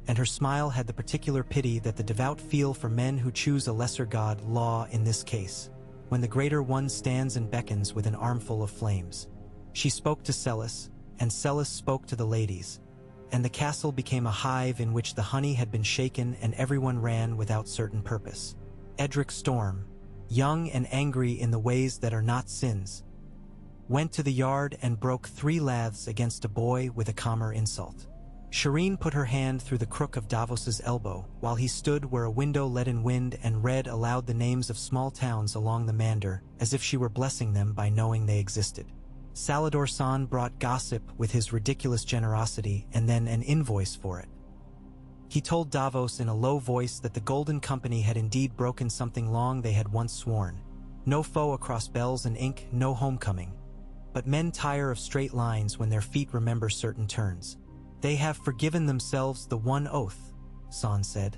and her smile had the particular pity that the devout feel for men who choose a lesser god, law in this case, when the greater one stands and beckons with an armful of flames. She spoke to Celis, and Celis spoke to the ladies, and the castle became a hive in which the honey had been shaken and everyone ran without certain purpose. Edric Storm, young and angry in the ways that are not sins, went to the yard and broke 3 laths against a boy with a calmer insult. Shireen put her hand through the crook of Davos's elbow while he stood where a window let in wind and read aloud the names of small towns along the Mander as if she were blessing them by knowing they existed. Salador San brought gossip with his ridiculous generosity and then an invoice for it. He told Davos in a low voice that the Golden Company had indeed broken something long they had once sworn. No foe across bells and ink, no homecoming. But men tire of straight lines when their feet remember certain turns. They have forgiven themselves the one oath, San said,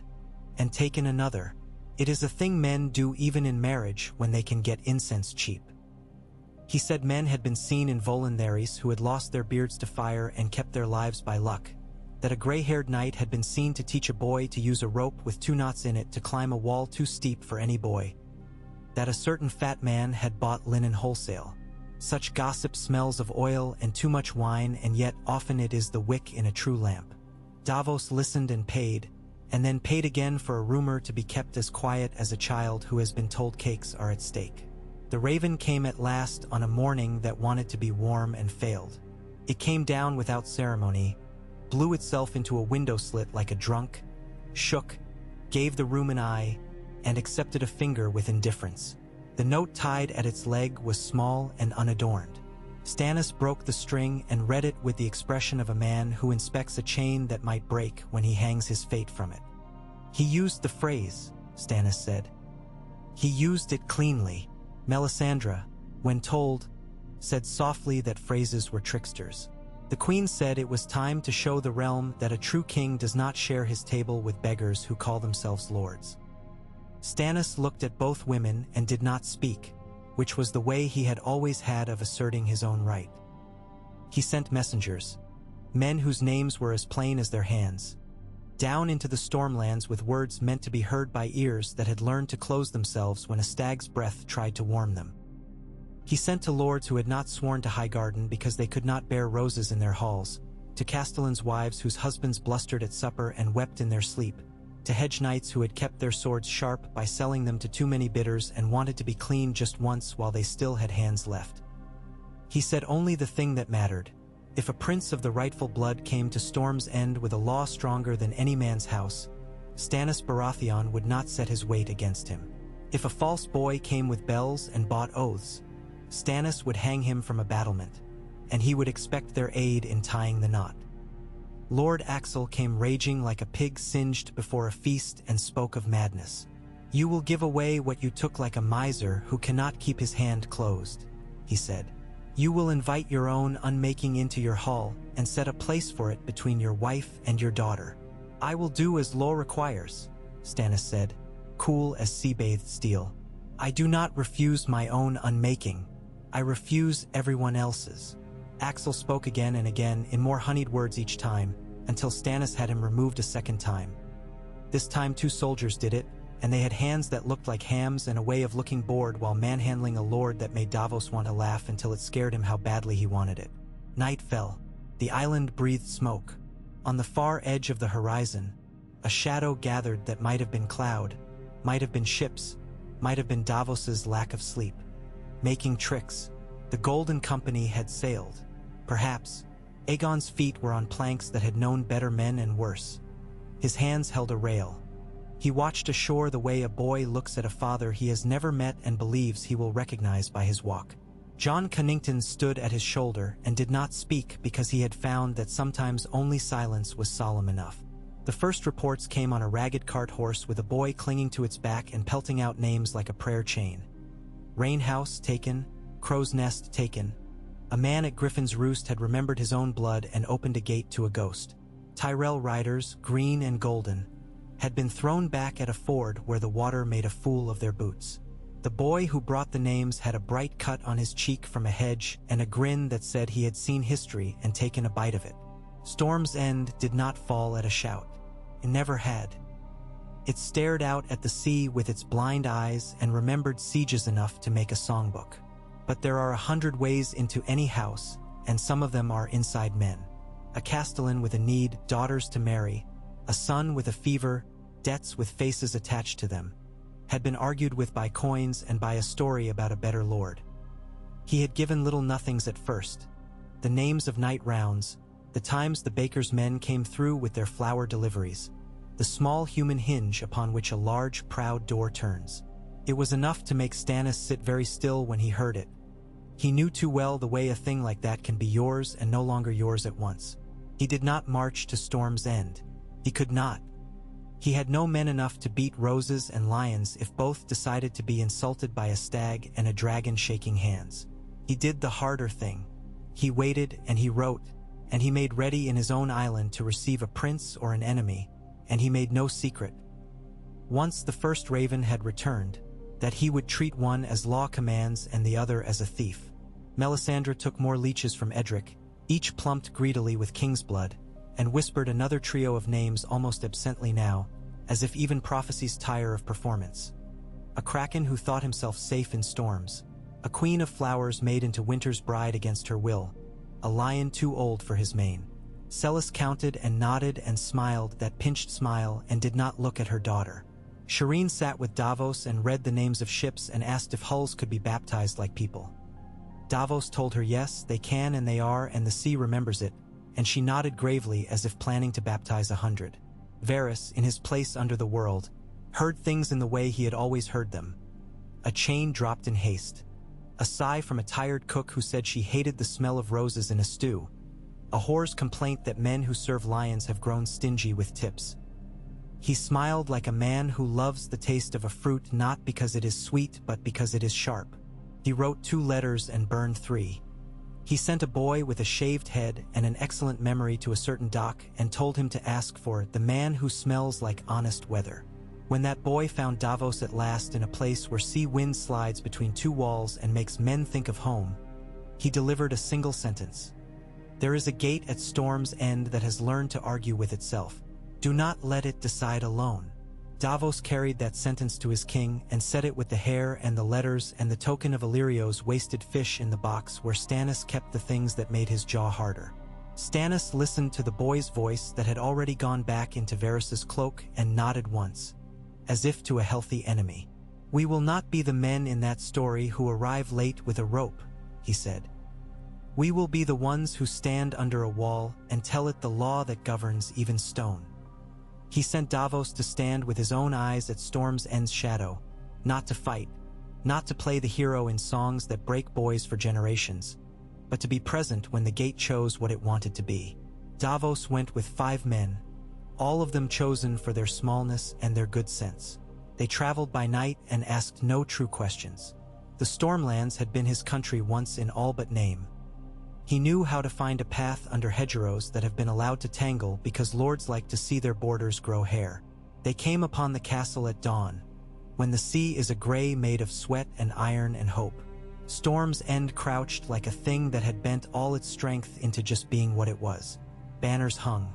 and taken another. It is a thing men do even in marriage when they can get incense cheap. He said men had been seen in Volundaries who had lost their beards to fire and kept their lives by luck, that a gray-haired knight had been seen to teach a boy to use a rope with 2 knots in it to climb a wall too steep for any boy, that a certain fat man had bought linen wholesale. Such gossip smells of oil and too much wine, and yet often it is the wick in a true lamp. Davos listened and then paid again for a rumor to be kept as quiet as a child who has been told cakes are at stake. The raven came at last on a morning that wanted to be warm and failed. It came down without ceremony, blew itself into a window slit like a drunk, shook, gave the room an eye, and accepted a finger with indifference. The note tied at its leg was small and unadorned. Stannis broke the string and read it with the expression of a man who inspects a chain that might break when he hangs his fate from it. He used the phrase, Stannis said. He used it cleanly. Melisandre, when told, said softly that phrases were tricksters. The queen said it was time to show the realm that a true king does not share his table with beggars who call themselves lords. Stannis looked at both women and did not speak, which was the way he had always had of asserting his own right. He sent messengers, men whose names were as plain as their hands, down into the Stormlands with words meant to be heard by ears that had learned to close themselves when a stag's breath tried to warm them. He sent to lords who had not sworn to Highgarden because they could not bear roses in their halls, to castellans' wives whose husbands blustered at supper and wept in their sleep, to hedge knights who had kept their swords sharp by selling them to too many bidders and wanted to be clean just once while they still had hands left. He said only the thing that mattered. If a prince of the rightful blood came to Storm's End with a law stronger than any man's house, Stannis Baratheon would not set his weight against him. If a false boy came with bells and bought oaths, Stannis would hang him from a battlement, and he would expect their aid in tying the knot. Lord Axel came raging like a pig singed before a feast and spoke of madness. You will give away what you took like a miser who cannot keep his hand closed, he said. You will invite your own unmaking into your hall and set a place for it between your wife and your daughter. I will do as law requires, Stannis said, cool as sea-bathed steel. I do not refuse my own unmaking. I refuse everyone else's. Axel spoke again and again in more honeyed words each time, until Stannis had him removed a second time. This time 2 soldiers did it, and they had hands that looked like hams and a way of looking bored while manhandling a lord that made Davos want to laugh until it scared him how badly he wanted it. Night fell. The island breathed smoke. On the far edge of the horizon, a shadow gathered that might have been cloud, might have been ships, might have been Davos's lack of sleep. Making tricks. The Golden Company had sailed. Perhaps. Aegon's feet were on planks that had known better men and worse. His hands held a rail. He watched ashore the way a boy looks at a father he has never met and believes he will recognize by his walk. Jon Connington stood at his shoulder and did not speak because he had found that sometimes only silence was solemn enough. The first reports came on a ragged cart horse with a boy clinging to its back and pelting out names like a prayer chain. Rainhouse taken, Crow's Nest taken. A man at Griffin's Roost had remembered his own blood and opened a gate to a ghost. Tyrell riders, green and golden, had been thrown back at a ford where the water made a fool of their boots. The boy who brought the names had a bright cut on his cheek from a hedge and a grin that said he had seen history and taken a bite of it. Storm's End did not fall at a shout. It never had. It stared out at the sea with its blind eyes and remembered sieges enough to make a songbook. But there are 100 ways into any house, and some of them are inside men. A castellan with a need, daughters to marry, a son with a fever, debts with faces attached to them, had been argued with by coins and by a story about a better lord. He had given little nothings at first, the names of night rounds, the times the baker's men came through with their flour deliveries, the small human hinge upon which a large, proud door turns. It was enough to make Stannis sit very still when he heard it. He knew too well the way a thing like that can be yours and no longer yours at once. He did not march to Storm's End. He could not. He had no men enough to beat roses and lions if both decided to be insulted by a stag and a dragon shaking hands. He did the harder thing. He waited and he wrote, and he made ready in his own island to receive a prince or an enemy, and he made no secret. Once the first raven had returned, that he would treat one as law commands and the other as a thief. Melisandre took more leeches from Edric, each plumped greedily with king's blood, and whispered another trio of names almost absently now, as if even prophecies tire of performance. A kraken who thought himself safe in storms, a queen of flowers made into winter's bride against her will, a lion too old for his mane. Celis counted and nodded and smiled that pinched smile and did not look at her daughter. Shireen sat with Davos and read the names of ships and asked if hulls could be baptized like people. Davos told her yes, they can and they are, and the sea remembers it, and she nodded gravely as if planning to baptize 100. Varys, in his place under the world, heard things in the way he had always heard them. A chain dropped in haste. A sigh from a tired cook who said she hated the smell of roses in a stew. A whore's complaint that men who serve lions have grown stingy with tips. He smiled like a man who loves the taste of a fruit not because it is sweet but because it is sharp. He wrote 2 letters and burned 3. He sent a boy with a shaved head and an excellent memory to a certain dock and told him to ask for the man who smells like honest weather. When that boy found Davos at last in a place where sea wind slides between 2 walls and makes men think of home, he delivered a single sentence. There is a gate at Storm's End that has learned to argue with itself. Do not let it decide alone. Davos carried that sentence to his king and set it with the hair and the letters and the token of Illyrio's wasted fish in the box where Stannis kept the things that made his jaw harder. Stannis listened to the boy's voice that had already gone back into Varys's cloak and nodded once, as if to a healthy enemy. We will not be the men in that story who arrive late with a rope, he said. We will be the ones who stand under a wall and tell it the law that governs even stone. He sent Davos to stand with his own eyes at Storm's End's shadow, not to fight, not to play the hero in songs that break boys for generations, but to be present when the gate chose what it wanted to be. Davos went with 5 men, all of them chosen for their smallness and their good sense. They traveled by night and asked no true questions. The Stormlands had been his country once in all but name. He knew how to find a path under hedgerows that have been allowed to tangle because lords like to see their borders grow hair. They came upon the castle at dawn, when the sea is a gray made of sweat and iron and hope. Storm's End crouched like a thing that had bent all its strength into just being what it was. Banners hung.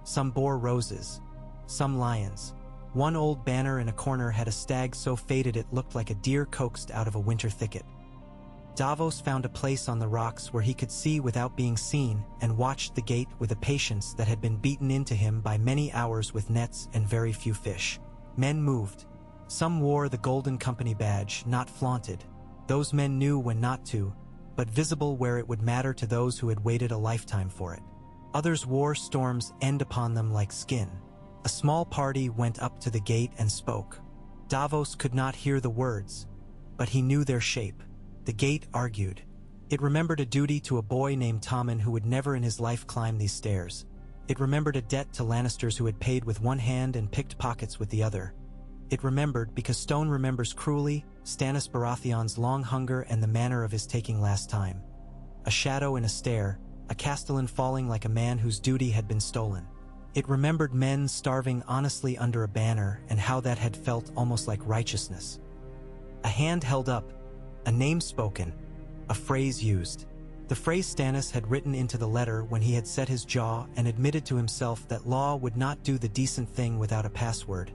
Some bore roses, some lions. One old banner in a corner had a stag so faded it looked like a deer coaxed out of a winter thicket. Davos found a place on the rocks where he could see without being seen and watched the gate with a patience that had been beaten into him by many hours with nets and very few fish. Men moved. Some wore the Golden Company badge, not flaunted. Those men knew when not to, but visible where it would matter to those who had waited a lifetime for it. Others wore Storm's End upon them like skin. A small party went up to the gate and spoke. Davos could not hear the words, but he knew their shape. The gate argued. It remembered a duty to a boy named Tommen who would never in his life climb these stairs. It remembered a debt to Lannisters who had paid with one hand and picked pockets with the other. It remembered, because stone remembers cruelly, Stannis Baratheon's long hunger and the manner of his taking last time. A shadow in a stair, a castellan falling like a man whose duty had been stolen. It remembered men starving honestly under a banner and how that had felt almost like righteousness. A hand held up, a name spoken, a phrase used. The phrase Stannis had written into the letter when he had set his jaw and admitted to himself that law would not do the decent thing without a password.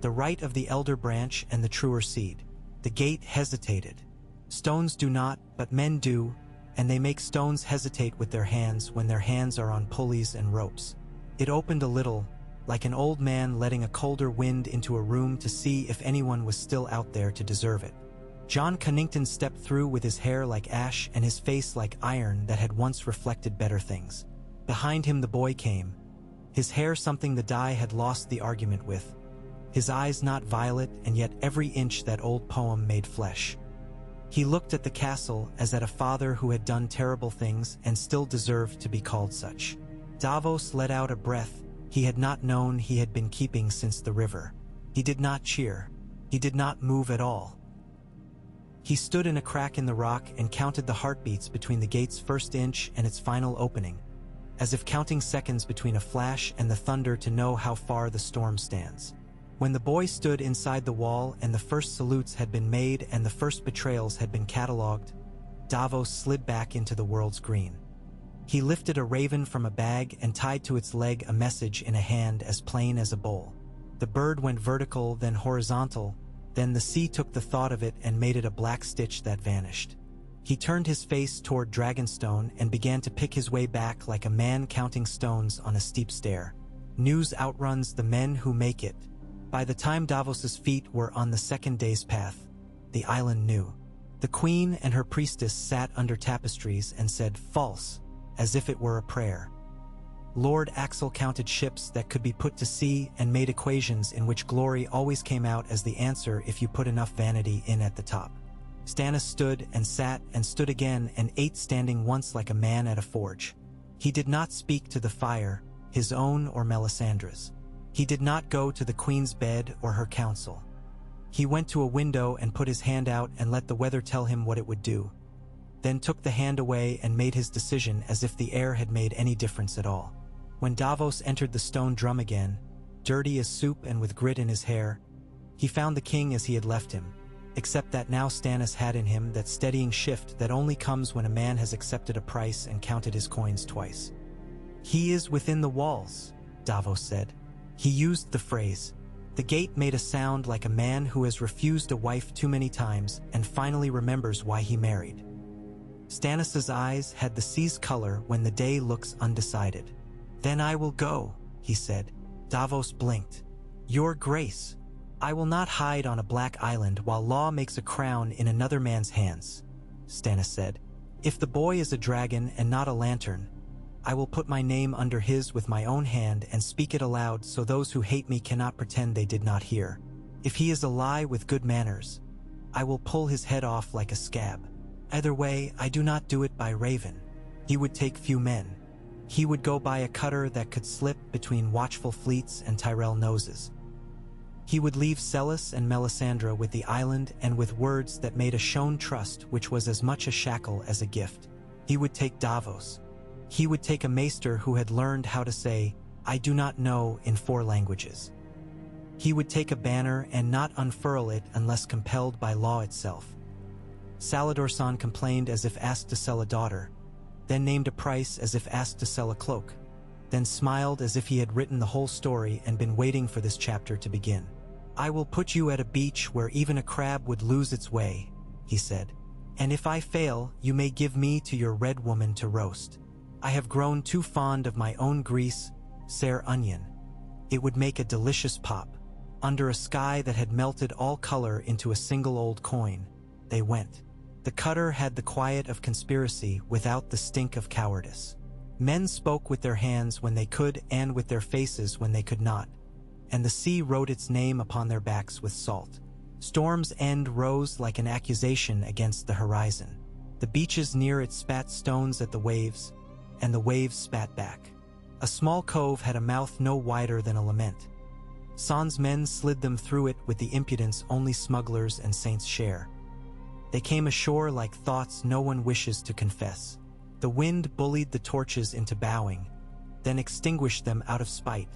The right of the elder branch and the truer seed. The gate hesitated. Stones do not, but men do, and they make stones hesitate with their hands when their hands are on pulleys and ropes. It opened a little, like an old man letting a colder wind into a room to see if anyone was still out there to deserve it. Jon Connington stepped through with his hair like ash and his face like iron that had once reflected better things. Behind him the boy came, his hair something the dye had lost the argument with, his eyes not violet and yet every inch that old poem made flesh. He looked at the castle as at a father who had done terrible things and still deserved to be called such. Davos let out a breath he had not known he had been keeping since the river. He did not cheer. He did not move at all. He stood in a crack in the rock and counted the heartbeats between the gate's first inch and its final opening, as if counting seconds between a flash and the thunder to know how far the storm stands. When the boy stood inside the wall and the first salutes had been made and the first betrayals had been catalogued, Davos slid back into the world's green. He lifted a raven from a bag and tied to its leg a message in a hand as plain as a bowl. The bird went vertical, then horizontal, then the sea took the thought of it and made it a black stitch that vanished. He turned his face toward Dragonstone and began to pick his way back like a man counting stones on a steep stair. News outruns the men who make it. By the time Davos's feet were on the second day's path, the island knew. The queen and her priestess sat under tapestries and said false, as if it were a prayer. Lord Axel counted ships that could be put to sea and made equations in which glory always came out as the answer if you put enough vanity in at the top. Stannis stood and sat and stood again and ate standing once like a man at a forge. He did not speak to the fire, his own or Melisandre's. He did not go to the queen's bed or her council. He went to a window and put his hand out and let the weather tell him what it would do, then took the hand away and made his decision as if the air had made any difference at all. When Davos entered the stone drum again, dirty as soup and with grit in his hair, he found the king as he had left him, except that now Stannis had in him that steadying shift that only comes when a man has accepted a price and counted his coins twice. "He is within the walls," Davos said. He used the phrase. The gate made a sound like a man who has refused a wife too many times and finally remembers why he married. Stannis's eyes had the sea's color when the day looks undecided. "Then I will go," he said. Davos blinked. "Your grace, I will not hide on a black island while law makes a crown in another man's hands," Stannis said. "If the boy is a dragon and not a lantern, I will put my name under his with my own hand and speak it aloud so those who hate me cannot pretend they did not hear. If he is a lie with good manners, I will pull his head off like a scab. Either way, I do not do it by Raven. He would take few men. He would go by a cutter that could slip between watchful fleets and Tyrell noses. He would leave Celis and Melisandre with the island and with words that made a shown trust which was as much a shackle as a gift. He would take Davos. He would take a maester who had learned how to say, 'I do not know' in 4 languages. He would take a banner and not unfurl it unless compelled by law itself. Salador-san complained as if asked to sell a daughter, then named a price as if asked to sell a cloak, then smiled as if he had written the whole story and been waiting for this chapter to begin. "I will put you at a beach where even a crab would lose its way," he said. "And if I fail, you may give me to your red woman to roast. I have grown too fond of my own grease, sere onion. It would make a delicious pop." Under a sky that had melted all color into a single old coin, they went. The cutter had the quiet of conspiracy without the stink of cowardice. Men spoke with their hands when they could and with their faces when they could not, and the sea wrote its name upon their backs with salt. Storm's End rose like an accusation against the horizon. The beaches near it spat stones at the waves, and the waves spat back. A small cove had a mouth no wider than a lament. San's men slid them through it with the impudence only smugglers and saints share. They came ashore like thoughts no one wishes to confess. The wind bullied the torches into bowing, then extinguished them out of spite.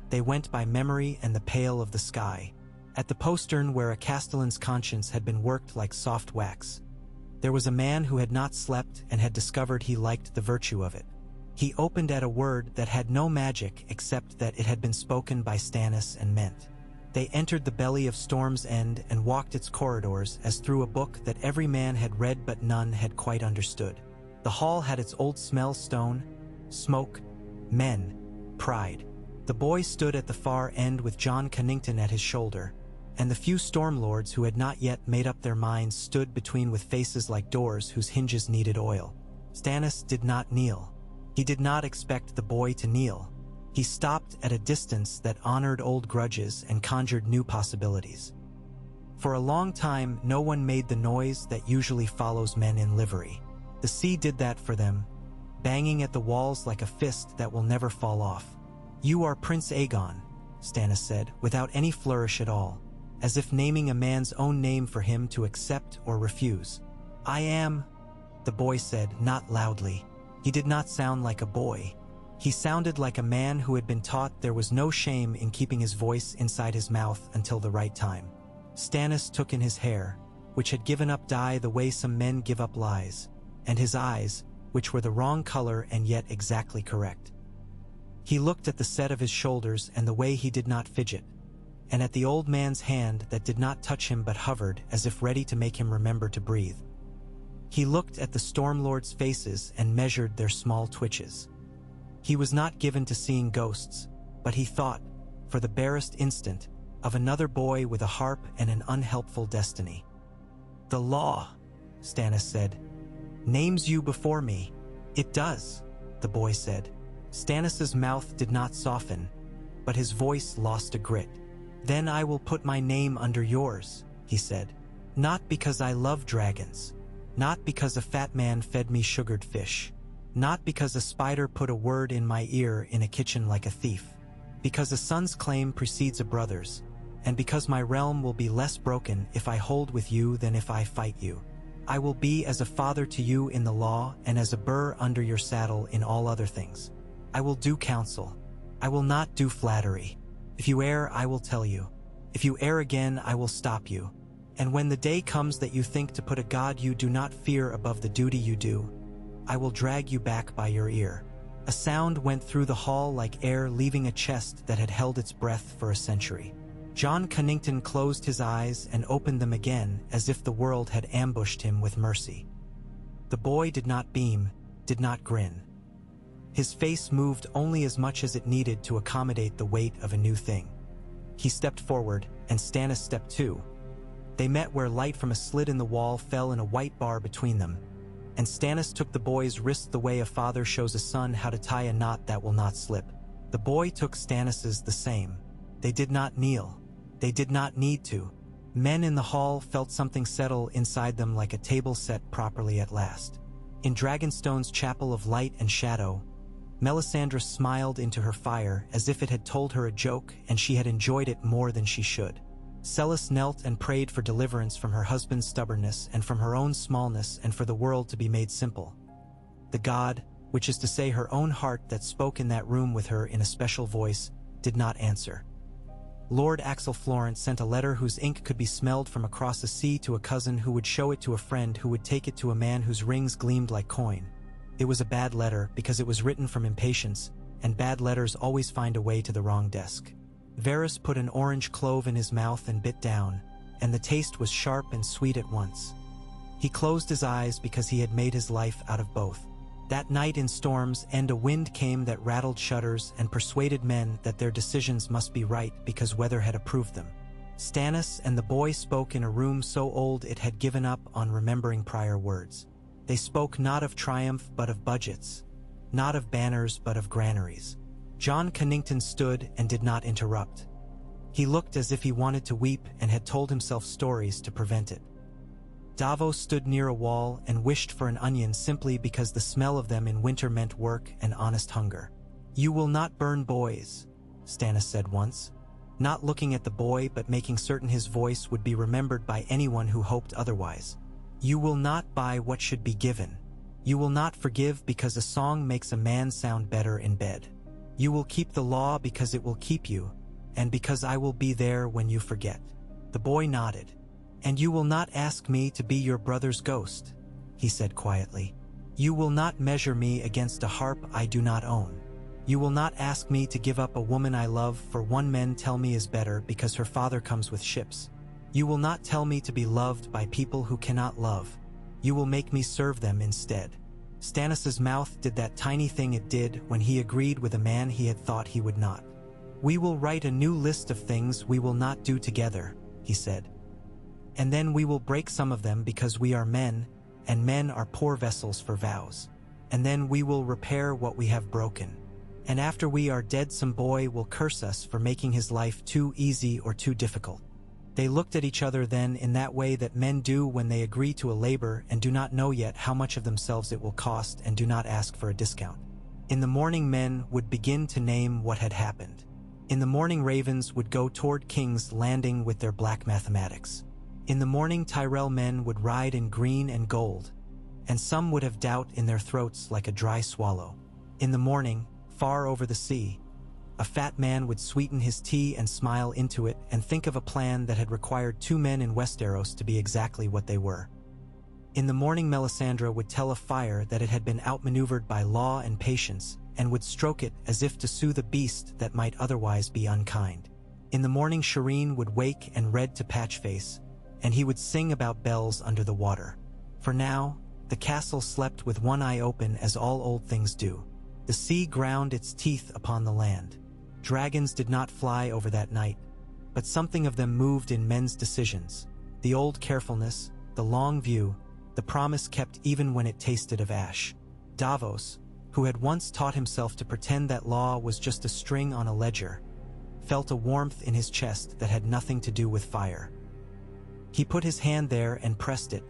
They went by memory and the pale of the sky. At the postern where a castellan's conscience had been worked like soft wax, there was a man who had not slept and had discovered he liked the virtue of it. He opened at a word that had no magic except that it had been spoken by Stannis and meant. They entered the belly of Storm's End and walked its corridors as through a book that every man had read but none had quite understood. The hall had its old smell: stone, smoke, men, pride. The boy stood at the far end with John Connington at his shoulder, and the few Stormlords who had not yet made up their minds stood between with faces like doors whose hinges needed oil. Stannis did not kneel. He did not expect the boy to kneel. He stopped at a distance that honored old grudges and conjured new possibilities. For a long time, no one made the noise that usually follows men in livery. The sea did that for them, banging at the walls like a fist that will never fall off. "You are Prince Aegon," Stannis said, without any flourish at all, as if naming a man's own name for him to accept or refuse. "I am," the boy said, not loudly. He did not sound like a boy. He sounded like a man who had been taught there was no shame in keeping his voice inside his mouth until the right time. Stannis took in his hair, which had given up dye the way some men give up lies, and his eyes, which were the wrong color and yet exactly correct. He looked at the set of his shoulders and the way he did not fidget, and at the old man's hand that did not touch him but hovered as if ready to make him remember to breathe. He looked at the Stormlords' faces and measured their small twitches. He was not given to seeing ghosts, but he thought, for the barest instant, of another boy with a harp and an unhelpful destiny. "The law," Stannis said, "names you before me." "It does," the boy said. Stannis's mouth did not soften, but his voice lost a grit. "Then I will put my name under yours," he said. "Not because I love dragons. Not because a fat man fed me sugared fish. Not because a spider put a word in my ear in a kitchen like a thief. Because a son's claim precedes a brother's, and because my realm will be less broken if I hold with you than if I fight you. I will be as a father to you in the law and as a burr under your saddle in all other things. I will do counsel. I will not do flattery. If you err, I will tell you. If you err again, I will stop you. And when the day comes that you think to put a god you do not fear above the duty you do, I will drag you back by your ear. A sound went through the hall like air leaving a chest that had held its breath for a century. John Cunnington closed his eyes and opened them again as if the world had ambushed him with mercy. The boy did not beam, did not grin. His face moved only as much as it needed to accommodate the weight of a new thing. He stepped forward, and Stannis stepped too. They met where light from a slit in the wall fell in a white bar between them, and Stannis took the boy's wrist the way a father shows a son how to tie a knot that will not slip. The boy took Stannis's the same. They did not kneel. They did not need to. Men in the hall felt something settle inside them like a table set properly at last. In Dragonstone's chapel of light and shadow, Melisandre smiled into her fire as if it had told her a joke and she had enjoyed it more than she should. Celis knelt and prayed for deliverance from her husband's stubbornness and from her own smallness and for the world to be made simple. The god, which is to say her own heart that spoke in that room with her in a special voice, did not answer. Lord Axel Florent sent a letter whose ink could be smelled from across the sea to a cousin who would show it to a friend who would take it to a man whose rings gleamed like coin. It was a bad letter because it was written from impatience, and bad letters always find a way to the wrong desk. Varys put an orange clove in his mouth and bit down, and the taste was sharp and sweet at once. He closed his eyes because he had made his life out of both. That night in storms and a wind came that rattled shutters and persuaded men that their decisions must be right because weather had approved them. Stannis and the boy spoke in a room so old it had given up on remembering prior words. They spoke not of triumph but of budgets, not of banners but of granaries. John Cunnington stood and did not interrupt. He looked as if he wanted to weep and had told himself stories to prevent it. Davos stood near a wall and wished for an onion simply because the smell of them in winter meant work and honest hunger. "You will not burn boys," Stannis said once, not looking at the boy but making certain his voice would be remembered by anyone who hoped otherwise. "You will not buy what should be given. You will not forgive because a song makes a man sound better in bed. You will keep the law because it will keep you, and because I will be there when you forget." The boy nodded. "And you will not ask me to be your brother's ghost," he said quietly. "You will not measure me against a harp I do not own. You will not ask me to give up a woman I love for one men tell me is better because her father comes with ships. You will not tell me to be loved by people who cannot love. You will make me serve them instead." Stannis's mouth did that tiny thing it did when he agreed with a man he had thought he would not. "We will write a new list of things we will not do together," he said. "And then we will break some of them because we are men, and men are poor vessels for vows. And then we will repair what we have broken. And after we are dead some boy will curse us for making his life too easy or too difficult." They looked at each other then in that way that men do when they agree to a labor and do not know yet how much of themselves it will cost and do not ask for a discount. In the morning men would begin to name what had happened. In the morning ravens would go toward King's Landing with their black mathematics. In the morning Tyrell men would ride in green and gold, and some would have doubt in their throats like a dry swallow. In the morning, far over the sea, a fat man would sweeten his tea and smile into it and think of a plan that had required 2 men in Westeros to be exactly what they were. In the morning Melisandre would tell a fire that it had been outmaneuvered by law and patience and would stroke it as if to soothe a beast that might otherwise be unkind. In the morning Shireen would wake and read to Patchface, and he would sing about bells under the water. For now, the castle slept with one eye open as all old things do. The sea ground its teeth upon the land. Dragons did not fly over that night, but something of them moved in men's decisions. The old carefulness, the long view, the promise kept even when it tasted of ash. Davos, who had once taught himself to pretend that law was just a string on a ledger, felt a warmth in his chest that had nothing to do with fire. He put his hand there and pressed it,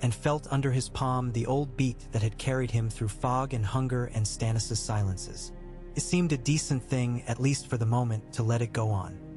and felt under his palm the old beat that had carried him through fog and hunger and Stannis' silences. It seemed a decent thing, at least for the moment, to let it go on.